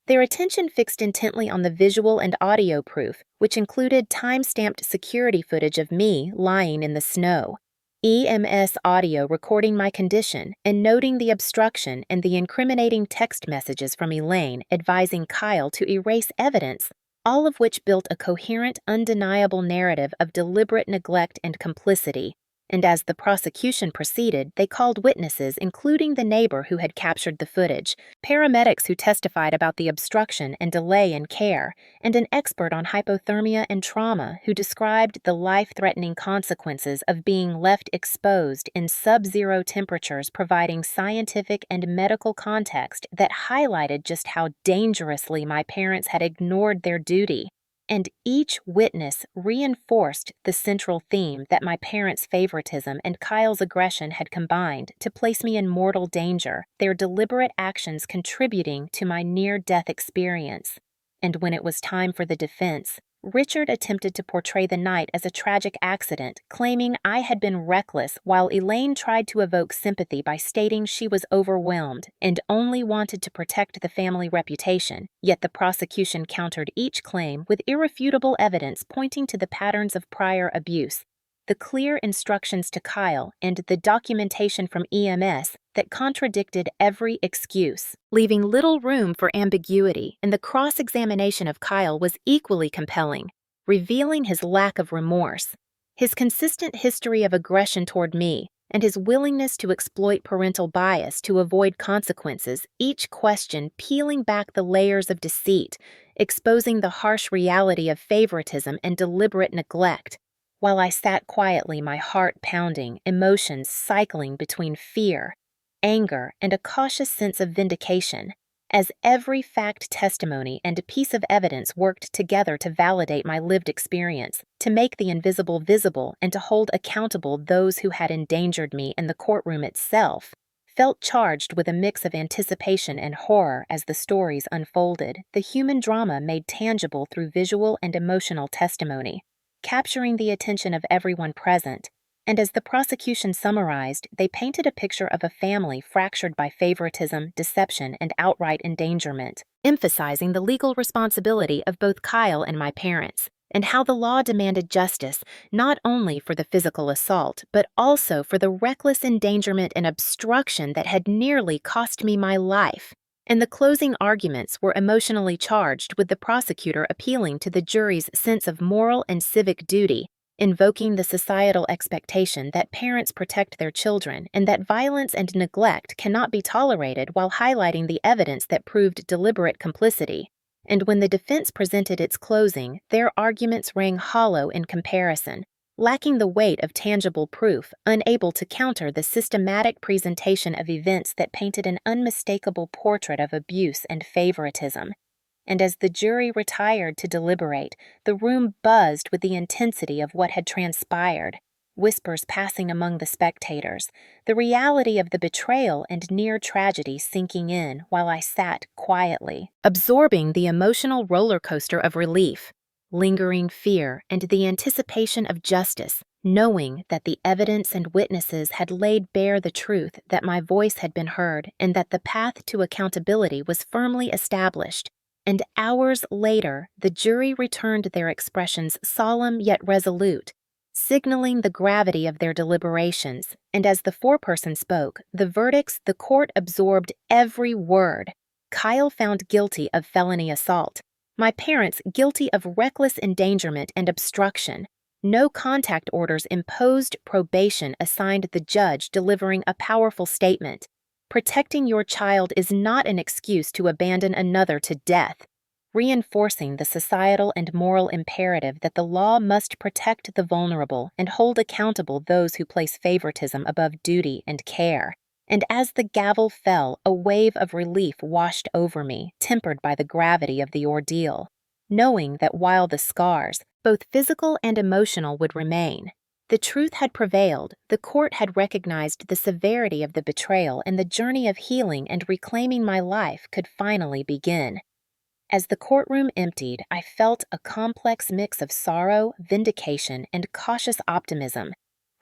Their attention fixed intently on the visual and audio proof, which included time-stamped security footage of me lying in the snow, EMS audio recording my condition and noting the obstruction, and the incriminating text messages from Elaine advising Kyle to erase evidence, all of which built a coherent, undeniable narrative of deliberate neglect and complicity. And as the prosecution proceeded, they called witnesses, including the neighbor who had captured the footage, paramedics who testified about the obstruction and delay in care, and an expert on hypothermia and trauma who described the life-threatening consequences of being left exposed in sub-zero temperatures, providing scientific and medical context that highlighted just how dangerously my parents had ignored their duty. And each witness reinforced the central theme that my parents' favoritism and Kyle's aggression had combined to place me in mortal danger, their deliberate actions contributing to my near-death experience. And when it was time for the defense, Richard attempted to portray the night as a tragic accident, claiming I had been reckless, while Elaine tried to evoke sympathy by stating she was overwhelmed and only wanted to protect the family reputation. Yet the prosecution countered each claim with irrefutable evidence pointing to the patterns of prior abuse, the clear instructions to Kyle, and the documentation from EMS that contradicted every excuse, leaving little room for ambiguity. And the cross-examination of Kyle was equally compelling, revealing his lack of remorse, his consistent history of aggression toward me, and his willingness to exploit parental bias to avoid consequences, each question peeling back the layers of deceit, exposing the harsh reality of favoritism and deliberate neglect. While I sat quietly, my heart pounding, emotions cycling between fear, anger, and a cautious sense of vindication, as every fact, testimony, and piece of evidence worked together to validate my lived experience, to make the invisible visible, and to hold accountable those who had endangered me. In the courtroom itself felt charged with a mix of anticipation and horror as the stories unfolded, the human drama made tangible through visual and emotional testimony, capturing the attention of everyone present. And as the prosecution summarized, they painted a picture of a family fractured by favoritism, deception, and outright endangerment, emphasizing the legal responsibility of both Kyle and my parents, and how the law demanded justice not only for the physical assault, but also for the reckless endangerment and obstruction that had nearly cost me my life. And the closing arguments were emotionally charged, with the prosecutor appealing to the jury's sense of moral and civic duty, invoking the societal expectation that parents protect their children and that violence and neglect cannot be tolerated, while highlighting the evidence that proved deliberate complicity. And when the defense presented its closing, their arguments rang hollow in comparison, lacking the weight of tangible proof, unable to counter the systematic presentation of events that painted an unmistakable portrait of abuse and favoritism. And as the jury retired to deliberate, the room buzzed with the intensity of what had transpired, whispers passing among the spectators, the reality of the betrayal and near tragedy sinking in, while I sat quietly, absorbing the emotional roller coaster of relief, lingering fear, and the anticipation of justice, knowing that the evidence and witnesses had laid bare the truth, that my voice had been heard, and that the path to accountability was firmly established. And hours later, the jury returned their expressions solemn yet resolute, signaling the gravity of their deliberations. And as the foreperson spoke the verdicts, the court absorbed every word. Kyle found guilty of felony assault. My parents guilty of reckless endangerment and obstruction. No contact orders imposed, probation assigned, the judge delivering a powerful statement. Protecting your child is not an excuse to abandon another to death, reinforcing the societal and moral imperative that the law must protect the vulnerable and hold accountable those who place favoritism above duty and care. And as the gavel fell, a wave of relief washed over me, tempered by the gravity of the ordeal, knowing that while the scars, both physical and emotional, would remain, the truth had prevailed. The court had recognized the severity of the betrayal, and the journey of healing and reclaiming my life could finally begin. As the courtroom emptied, I felt a complex mix of sorrow, vindication, and cautious optimism,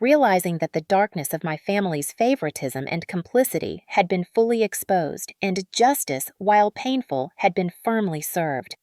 realizing that the darkness of my family's favoritism and complicity had been fully exposed, and justice, while painful, had been firmly served,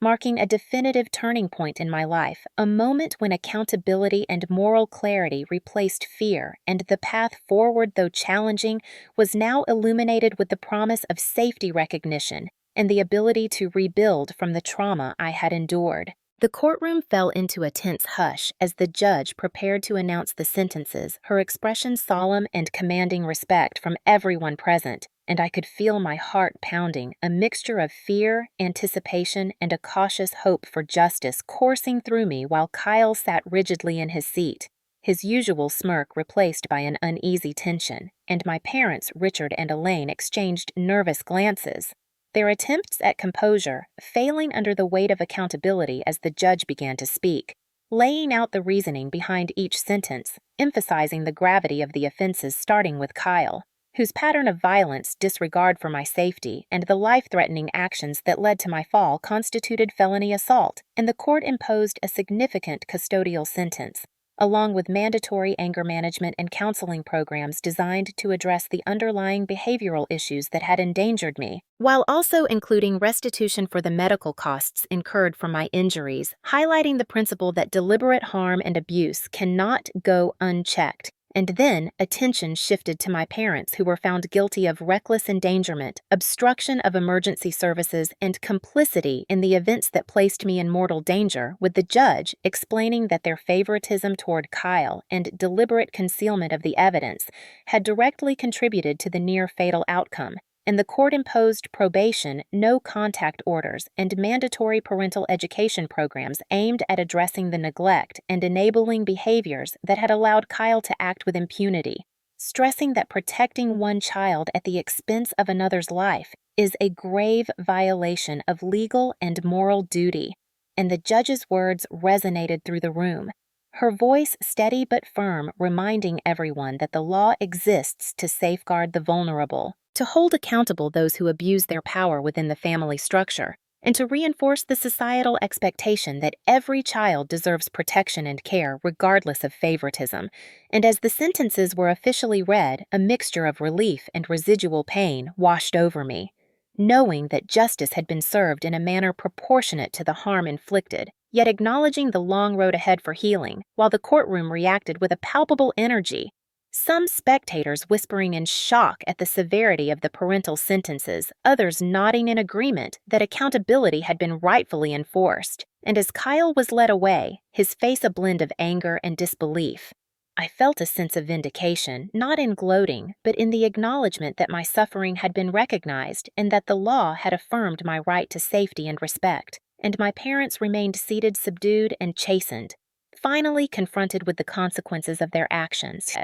marking a definitive turning point in my life, a moment when accountability and moral clarity replaced fear, and the path forward, though challenging, was now illuminated with the promise of safety recognition and the ability to rebuild from the trauma I had endured. The courtroom fell into a tense hush as the judge prepared to announce the sentences, her expression solemn and commanding respect from everyone present, and I could feel my heart pounding, a mixture of fear, anticipation, and a cautious hope for justice coursing through me while Kyle sat rigidly in his seat, his usual smirk replaced by an uneasy tension, and my parents, Richard and Elaine, exchanged nervous glances, their attempts at composure failing under the weight of accountability as the judge began to speak, laying out the reasoning behind each sentence, emphasizing the gravity of the offenses starting with Kyle, whose pattern of violence, disregard for my safety, and the life-threatening actions that led to my fall constituted felony assault, and the court imposed a significant custodial sentence, along with mandatory anger management and counseling programs designed to address the underlying behavioral issues that had endangered me, while also including restitution for the medical costs incurred from my injuries, highlighting the principle that deliberate harm and abuse cannot go unchecked. And then attention shifted to my parents, who were found guilty of reckless endangerment, obstruction of emergency services, and complicity in the events that placed me in mortal danger, with the judge explaining that their favoritism toward Kyle and deliberate concealment of the evidence had directly contributed to the near-fatal outcome, and the court imposed probation, no-contact orders, and mandatory parental education programs aimed at addressing the neglect and enabling behaviors that had allowed Kyle to act with impunity, stressing that protecting one child at the expense of another's life is a grave violation of legal and moral duty, and the judge's words resonated through the room, her voice steady but firm, reminding everyone that the law exists to safeguard the vulnerable, to hold accountable those who abuse their power within the family structure, and to reinforce the societal expectation that every child deserves protection and care regardless of favoritism. And as the sentences were officially read, a mixture of relief and residual pain washed over me, knowing that justice had been served in a manner proportionate to the harm inflicted, yet acknowledging the long road ahead for healing, while the courtroom reacted with a palpable energy, some spectators whispering in shock at the severity of the parental sentences, others nodding in agreement that accountability had been rightfully enforced. And as Kyle was led away, his face a blend of anger and disbelief, I felt a sense of vindication, not in gloating, but in the acknowledgement that my suffering had been recognized and that the law had affirmed my right to safety and respect, and my parents remained seated subdued and chastened, finally confronted with the consequences of their actions.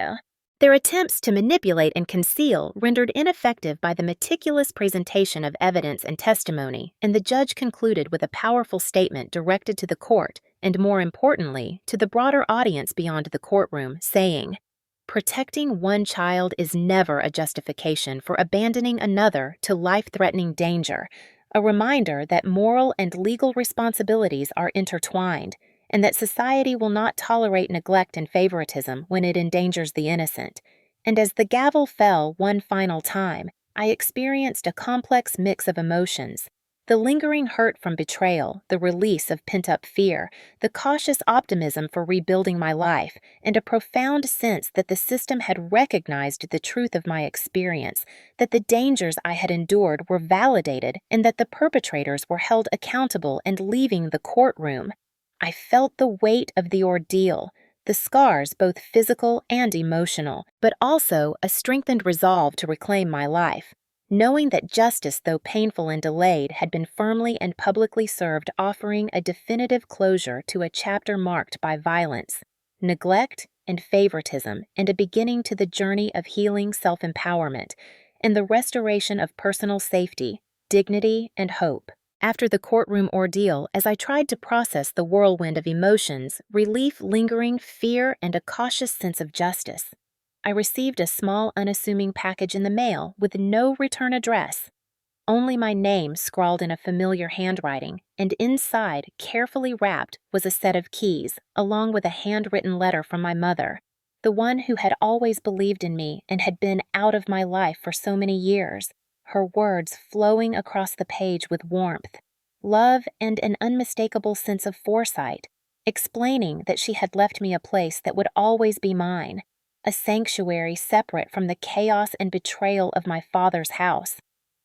Their attempts to manipulate and conceal rendered ineffective by the meticulous presentation of evidence and testimony, and the judge concluded with a powerful statement directed to the court, and more importantly, to the broader audience beyond the courtroom, saying, "Protecting one child is never a justification for abandoning another to life-threatening danger, a reminder that moral and legal responsibilities are intertwined, and that society will not tolerate neglect and favoritism when it endangers the innocent." And as the gavel fell one final time, I experienced a complex mix of emotions. The lingering hurt from betrayal, the release of pent-up fear, the cautious optimism for rebuilding my life, and a profound sense that the system had recognized the truth of my experience, that the dangers I had endured were validated, and that the perpetrators were held accountable and leaving the courtroom. I felt the weight of the ordeal, the scars both physical and emotional, but also a strengthened resolve to reclaim my life, knowing that justice, though painful and delayed, had been firmly and publicly served, offering a definitive closure to a chapter marked by violence, neglect, and favoritism, and a beginning to the journey of healing self-empowerment and the restoration of personal safety, dignity, and hope. After the courtroom ordeal, as I tried to process the whirlwind of emotions, relief, lingering, fear, and a cautious sense of justice, I received a small, unassuming package in the mail with no return address, only my name scrawled in a familiar handwriting, and inside, carefully wrapped, was a set of keys, along with a handwritten letter from my mother, the one who had always believed in me and had been out of my life for so many years, her words flowing across the page with warmth, love, and an unmistakable sense of foresight, explaining that she had left me a place that would always be mine, a sanctuary separate from the chaos and betrayal of my father's house,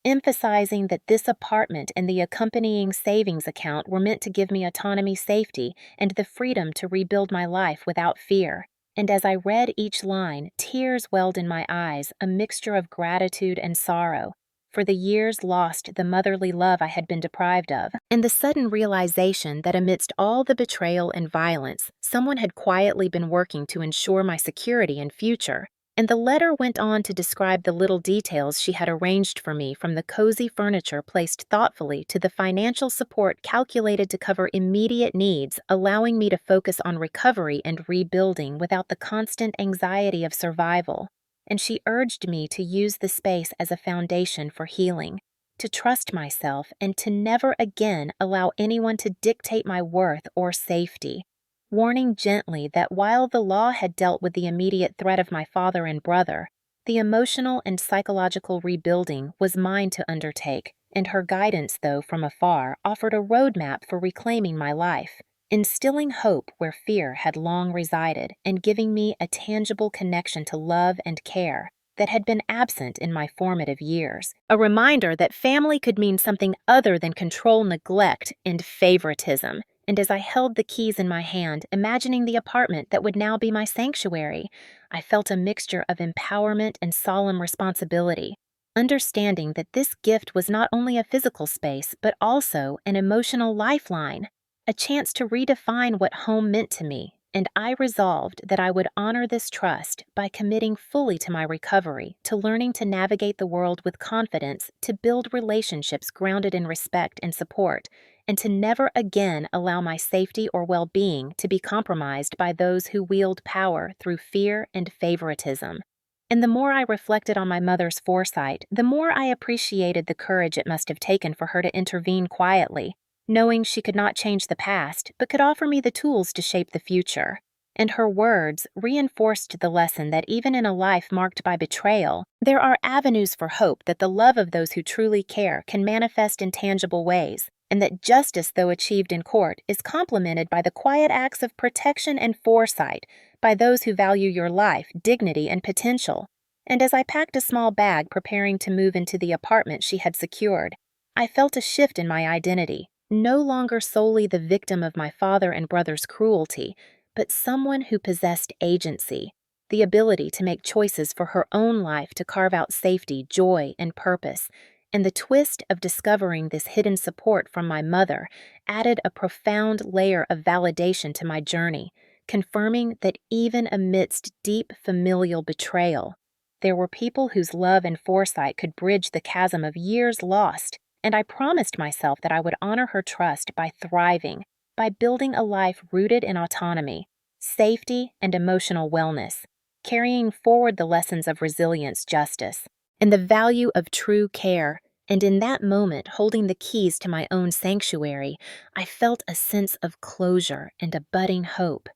emphasizing that this apartment and the accompanying savings account were meant to give me autonomy, safety, and the freedom to rebuild my life without fear. And as I read each line, tears welled in my eyes, a mixture of gratitude and sorrow, for the years lost, the motherly love I had been deprived of, and the sudden realization that amidst all the betrayal and violence, someone had quietly been working to ensure my security and future. And the letter went on to describe the little details she had arranged for me, from the cozy furniture placed thoughtfully to the financial support calculated to cover immediate needs, allowing me to focus on recovery and rebuilding without the constant anxiety of survival. And she urged me to use the space as a foundation for healing, to trust myself, and to never again allow anyone to dictate my worth or safety, warning gently that while the law had dealt with the immediate threat of my father and brother, the emotional and psychological rebuilding was mine to undertake, and her guidance, though from afar, offered a roadmap for reclaiming my life, instilling hope where fear had long resided, and giving me a tangible connection to love and care that had been absent in my formative years. A reminder that family could mean something other than control, neglect, and favoritism. And as I held the keys in my hand, imagining the apartment that would now be my sanctuary, I felt a mixture of empowerment and solemn responsibility, understanding that this gift was not only a physical space, but also an emotional lifeline, a chance to redefine what home meant to me. And I resolved that I would honor this trust by committing fully to my recovery, to learning to navigate the world with confidence, to build relationships grounded in respect and support, and to never again allow my safety or well-being to be compromised by those who wield power through fear and favoritism. And the more I reflected on my mother's foresight, the more I appreciated the courage it must have taken for her to intervene quietly, knowing she could not change the past, but could offer me the tools to shape the future. And her words reinforced the lesson that even in a life marked by betrayal, there are avenues for hope, that the love of those who truly care can manifest in tangible ways, and that justice, though achieved in court, is complemented by the quiet acts of protection and foresight by those who value your life, dignity, and potential. And as I packed a small bag preparing to move into the apartment she had secured, I felt a shift in my identity. No longer solely the victim of my father and brother's cruelty, but someone who possessed agency, the ability to make choices for her own life, to carve out safety, joy, and purpose. And the twist of discovering this hidden support from my mother added a profound layer of validation to my journey, confirming that even amidst deep familial betrayal, there were people whose love and foresight could bridge the chasm of years lost. And I promised myself that I would honor her trust by thriving, by building a life rooted in autonomy, safety, and emotional wellness, carrying forward the lessons of resilience, justice, and the value of true care. And in that moment, holding the keys to my own sanctuary, I felt a sense of closure and a budding hope,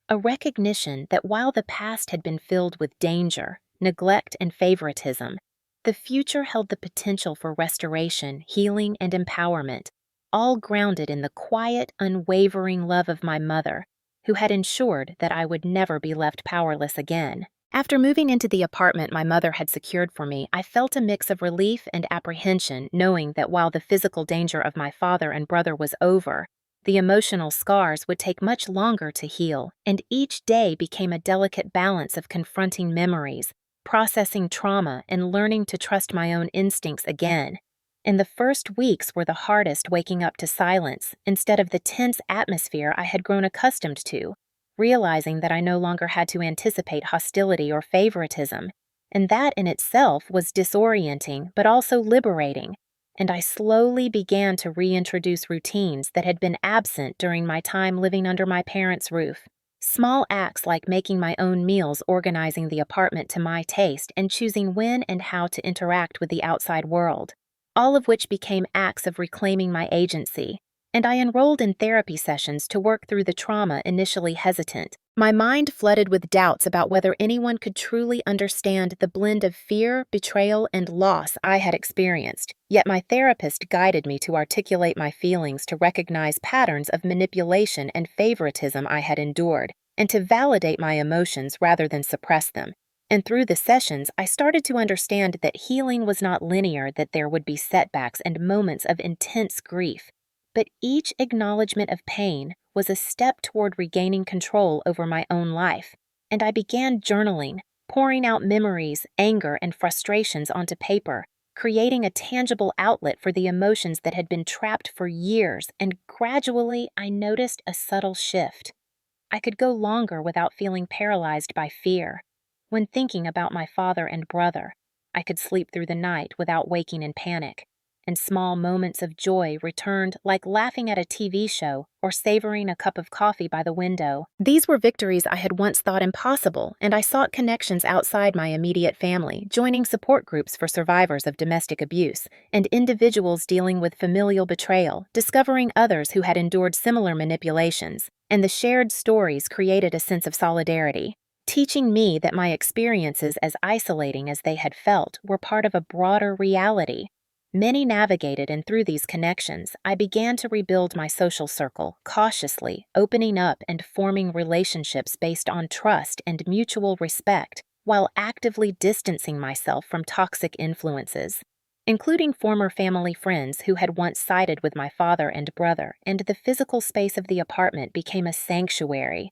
a recognition that while the past had been filled with danger, neglect, and favoritism, the future held the potential for restoration, healing, and empowerment, all grounded in the quiet, unwavering love of my mother, who had ensured that I would never be left powerless again. After moving into the apartment my mother had secured for me, I felt a mix of relief and apprehension, knowing that while the physical danger of my father and brother was over, the emotional scars would take much longer to heal, and each day became a delicate balance of confronting memories, processing trauma, and learning to trust my own instincts again. And the first weeks were the hardest, waking up to silence instead of the tense atmosphere I had grown accustomed to, realizing that I no longer had to anticipate hostility or favoritism, and that in itself was disorienting but also liberating. And I slowly began to reintroduce routines that had been absent during my time living under my parents' roof. Small acts like making my own meals, organizing the apartment to my taste, and choosing when and how to interact with the outside world, all of which became acts of reclaiming my agency. And I enrolled in therapy sessions to work through the trauma initially hesitant, My mind flooded with doubts about whether anyone could truly understand the blend of fear, betrayal, and loss I had experienced. Yet my therapist guided me to articulate my feelings, to recognize patterns of manipulation and favoritism I had endured, and to validate my emotions rather than suppress them. And through the sessions, I started to understand that healing was not linear, that there would be setbacks and moments of intense grief. But each acknowledgement of pain was a step toward regaining control over my own life, and I began journaling, pouring out memories, anger, and frustrations onto paper, creating a tangible outlet for the emotions that had been trapped for years, and gradually I noticed a subtle shift. I could go longer without feeling paralyzed by fear. When thinking about my father and brother, I could sleep through the night without waking in panic, and small moments of joy returned, like laughing at a TV show or savoring a cup of coffee by the window. These were victories I had once thought impossible, and I sought connections outside my immediate family, joining support groups for survivors of domestic abuse and individuals dealing with familial betrayal, discovering others who had endured similar manipulations, and the shared stories created a sense of solidarity, teaching me that my experiences, as isolating as they had felt, were part of a broader reality. Many navigated, and through these connections, I began to rebuild my social circle, cautiously, opening up and forming relationships based on trust and mutual respect, while actively distancing myself from toxic influences, including former family friends who had once sided with my father and brother, and the physical space of the apartment became a sanctuary,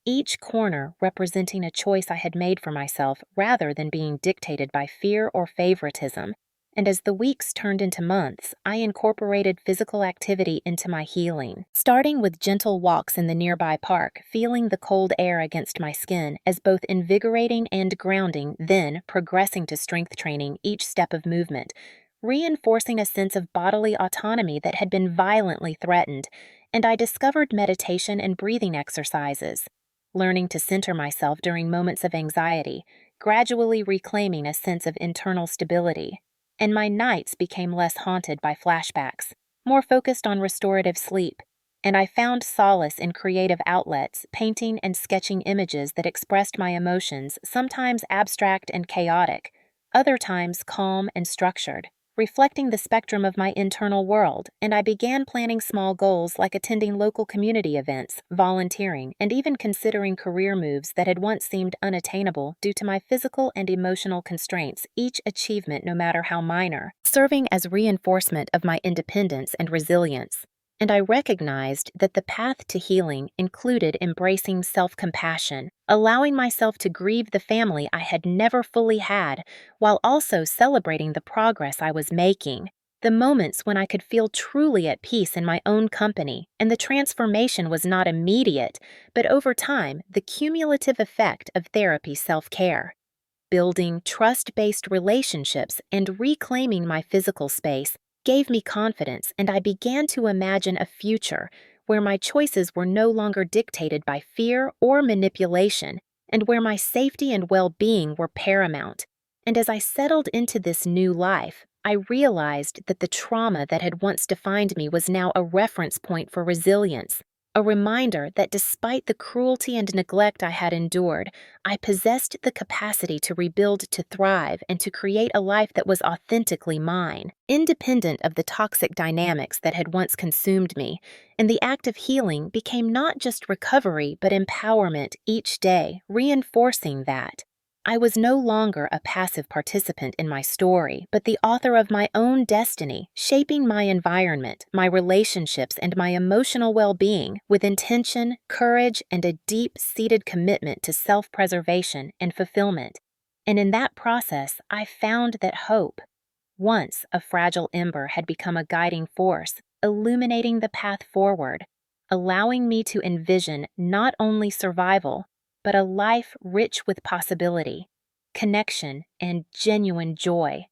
each corner representing a choice I had made for myself rather than being dictated by fear or favoritism. And as the weeks turned into months, I incorporated physical activity into my healing, starting with gentle walks in the nearby park, feeling the cold air against my skin as both invigorating and grounding, then progressing to strength training each step of movement, reinforcing a sense of bodily autonomy that had been violently threatened. And I discovered meditation and breathing exercises, learning to center myself during moments of anxiety, gradually reclaiming a sense of internal stability. And my nights became less haunted by flashbacks, more focused on restorative sleep, and I found solace in creative outlets, painting and sketching images that expressed my emotions, sometimes abstract and chaotic, other times calm and structured, reflecting the spectrum of my internal world. And I began planning small goals like attending local community events, volunteering, and even considering career moves that had once seemed unattainable due to my physical and emotional constraints, each achievement, no matter how minor, serving as reinforcement of my independence and resilience. And I recognized that the path to healing included embracing self-compassion, allowing myself to grieve the family I had never fully had, while also celebrating the progress I was making, the moments when I could feel truly at peace in my own company. And the transformation was not immediate, but over time, the cumulative effect of therapy self-care, building trust-based relationships, and reclaiming my physical space gave me confidence, and I began to imagine a future where my choices were no longer dictated by fear or manipulation, and where my safety and well-being were paramount. And as I settled into this new life, I realized that the trauma that had once defined me was now a reference point for resilience, a reminder that despite the cruelty and neglect I had endured, I possessed the capacity to rebuild, to thrive, and to create a life that was authentically mine, independent of the toxic dynamics that had once consumed me. And the act of healing became not just recovery, but empowerment each day, reinforcing that I was no longer a passive participant in my story, but the author of my own destiny, shaping my environment, my relationships, and my emotional well-being with intention, courage, and a deep-seated commitment to self-preservation and fulfillment. And in that process, I found that hope, once a fragile ember, had become a guiding force, illuminating the path forward, allowing me to envision not only survival, but a life rich with possibility, connection, and genuine joy.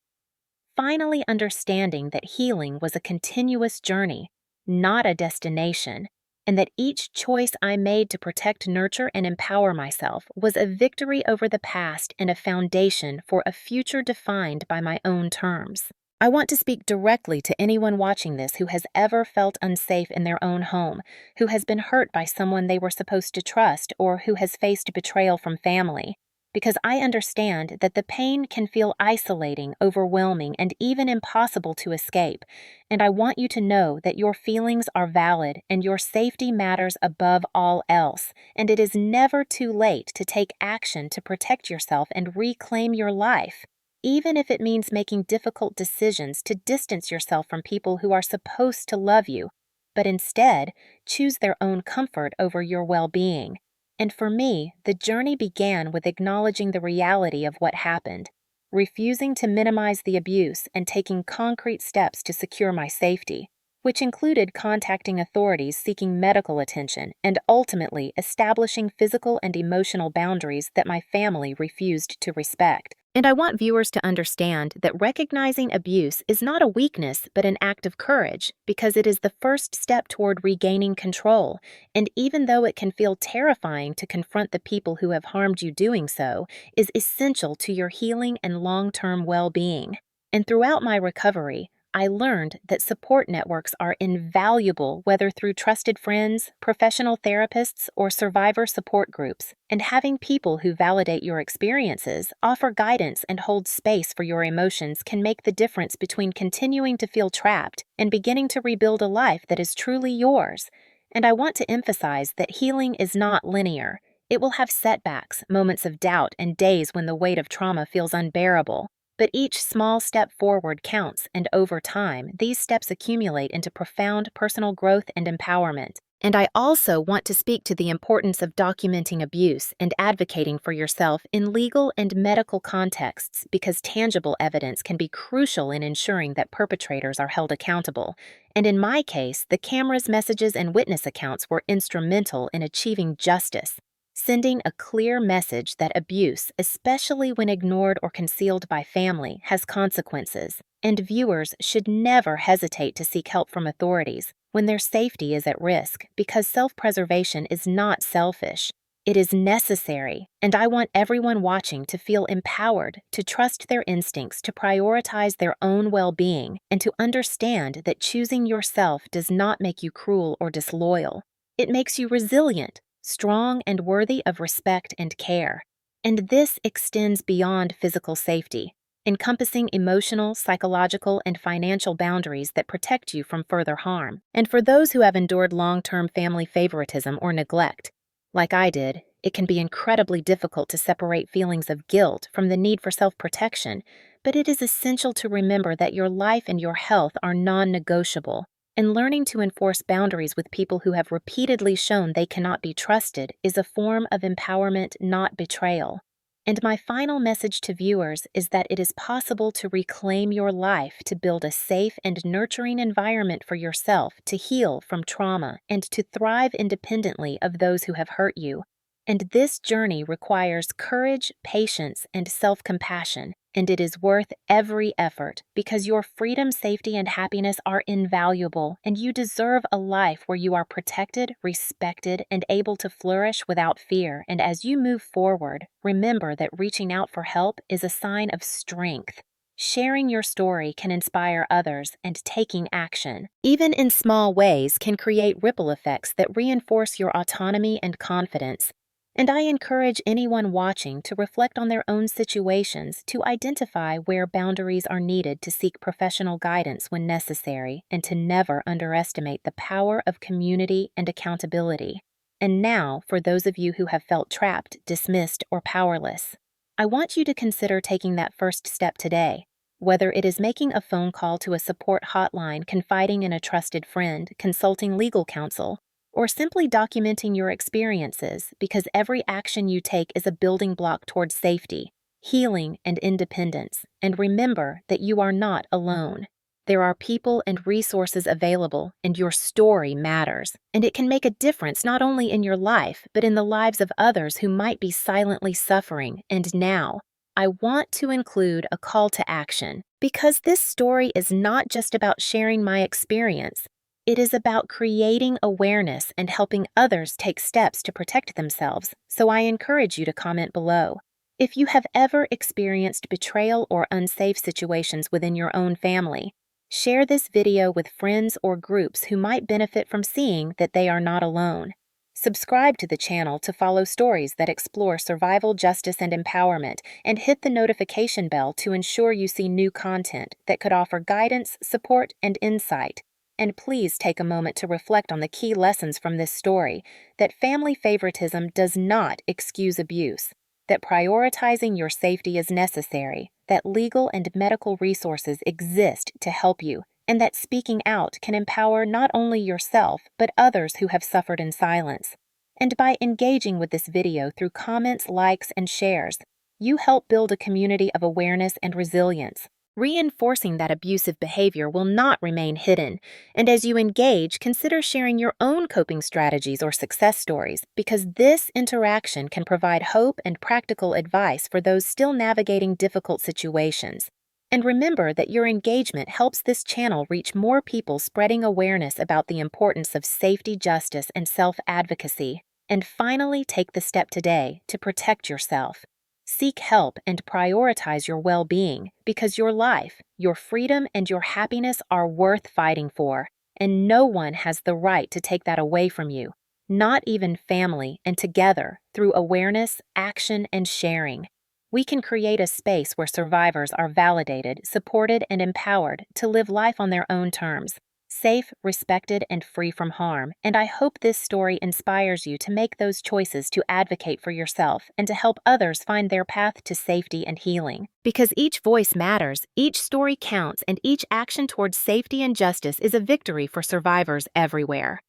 Finally understanding that healing was a continuous journey, not a destination, and that each choice I made to protect, nurture, and empower myself was a victory over the past and a foundation for a future defined by my own terms. I want to speak directly to anyone watching this who has ever felt unsafe in their own home, who has been hurt by someone they were supposed to trust, or who has faced betrayal from family. Because I understand that the pain can feel isolating, overwhelming, and even impossible to escape. And I want you to know that your feelings are valid and your safety matters above all else. And it is never too late to take action to protect yourself and reclaim your life, even if it means making difficult decisions to distance yourself from people who are supposed to love you, but instead choose their own comfort over your well-being. And for me, the journey began with acknowledging the reality of what happened, refusing to minimize the abuse and taking concrete steps to secure my safety, which included contacting authorities seeking medical attention and ultimately establishing physical and emotional boundaries that my family refused to respect. And I want viewers to understand that recognizing abuse is not a weakness but an act of courage, because it is the first step toward regaining control. And even though it can feel terrifying to confront the people who have harmed you, doing so is essential to your healing and long-term well-being. And throughout my recovery, I learned that support networks are invaluable, whether through trusted friends, professional therapists, or survivor support groups. And having people who validate your experiences, offer guidance, and hold space for your emotions can make the difference between continuing to feel trapped and beginning to rebuild a life that is truly yours. And I want to emphasize that healing is not linear. It will have setbacks, moments of doubt, and days when the weight of trauma feels unbearable. But each small step forward counts, and over time, these steps accumulate into profound personal growth and empowerment. And I also want to speak to the importance of documenting abuse and advocating for yourself in legal and medical contexts, because tangible evidence can be crucial in ensuring that perpetrators are held accountable. And in my case, the cameras, messages, and witness accounts were instrumental in achieving justice, sending a clear message that abuse, especially when ignored or concealed by family, has consequences, and viewers should never hesitate to seek help from authorities when their safety is at risk, because self-preservation is not selfish. It is necessary, and I want everyone watching to feel empowered, to trust their instincts, to prioritize their own well-being, and to understand that choosing yourself does not make you cruel or disloyal. It makes you resilient, strong, and worthy of respect and care. And this extends beyond physical safety, encompassing emotional, psychological, and financial boundaries that protect you from further harm. And for those who have endured long-term family favoritism or neglect, like I did, it can be incredibly difficult to separate feelings of guilt from the need for self-protection, but it is essential to remember that your life and your health are non-negotiable. And learning to enforce boundaries with people who have repeatedly shown they cannot be trusted is a form of empowerment, not betrayal. And my final message to viewers is that it is possible to reclaim your life, to build a safe and nurturing environment for yourself, to heal from trauma, and to thrive independently of those who have hurt you. And this journey requires courage, patience, and self-compassion. And it is worth every effort, because your freedom, safety, and happiness are invaluable, and you deserve a life where you are protected, respected, and able to flourish without fear. And as you move forward, remember that reaching out for help is a sign of strength. Sharing your story can inspire others, and taking action, even in small ways, can create ripple effects that reinforce your autonomy and confidence. And I encourage anyone watching to reflect on their own situations, to identify where boundaries are needed, to seek professional guidance when necessary, and to never underestimate the power of community and accountability. And now, for those of you who have felt trapped, dismissed, or powerless, I want you to consider taking that first step today. Whether it is making a phone call to a support hotline, confiding in a trusted friend, consulting legal counsel, or simply documenting your experiences, because every action you take is a building block towards safety, healing, and independence. And remember that you are not alone. There are people and resources available, and your story matters. And it can make a difference not only in your life, but in the lives of others who might be silently suffering. And now, I want to include a call to action, because this story is not just about sharing my experience. It is about creating awareness and helping others take steps to protect themselves, so I encourage you to comment below. If you have ever experienced betrayal or unsafe situations within your own family, share this video with friends or groups who might benefit from seeing that they are not alone. Subscribe to the channel to follow stories that explore survival, justice, and empowerment, and hit the notification bell to ensure you see new content that could offer guidance, support, and insight. And please take a moment to reflect on the key lessons from this story: that family favoritism does not excuse abuse, that prioritizing your safety is necessary, that legal and medical resources exist to help you, and that speaking out can empower not only yourself but others who have suffered in silence. And by engaging with this video through comments, likes, and shares, you help build a community of awareness and resilience, reinforcing that abusive behavior will not remain hidden. And as you engage, consider sharing your own coping strategies or success stories, because this interaction can provide hope and practical advice for those still navigating difficult situations. And remember that your engagement helps this channel reach more people, spreading awareness about the importance of safety, justice, and self-advocacy. And finally, take the step today to protect yourself. Seek help and prioritize your well-being, because your life, your freedom, and your happiness are worth fighting for, and no one has the right to take that away from you, not even family. And together, through awareness, action, and sharing, we can create a space where survivors are validated, supported, and empowered to live life on their own terms, safe, respected, and free from harm. And I hope this story inspires you to make those choices to advocate for yourself and to help others find their path to safety and healing. Because each voice matters, each story counts, and each action towards safety and justice is a victory for survivors everywhere.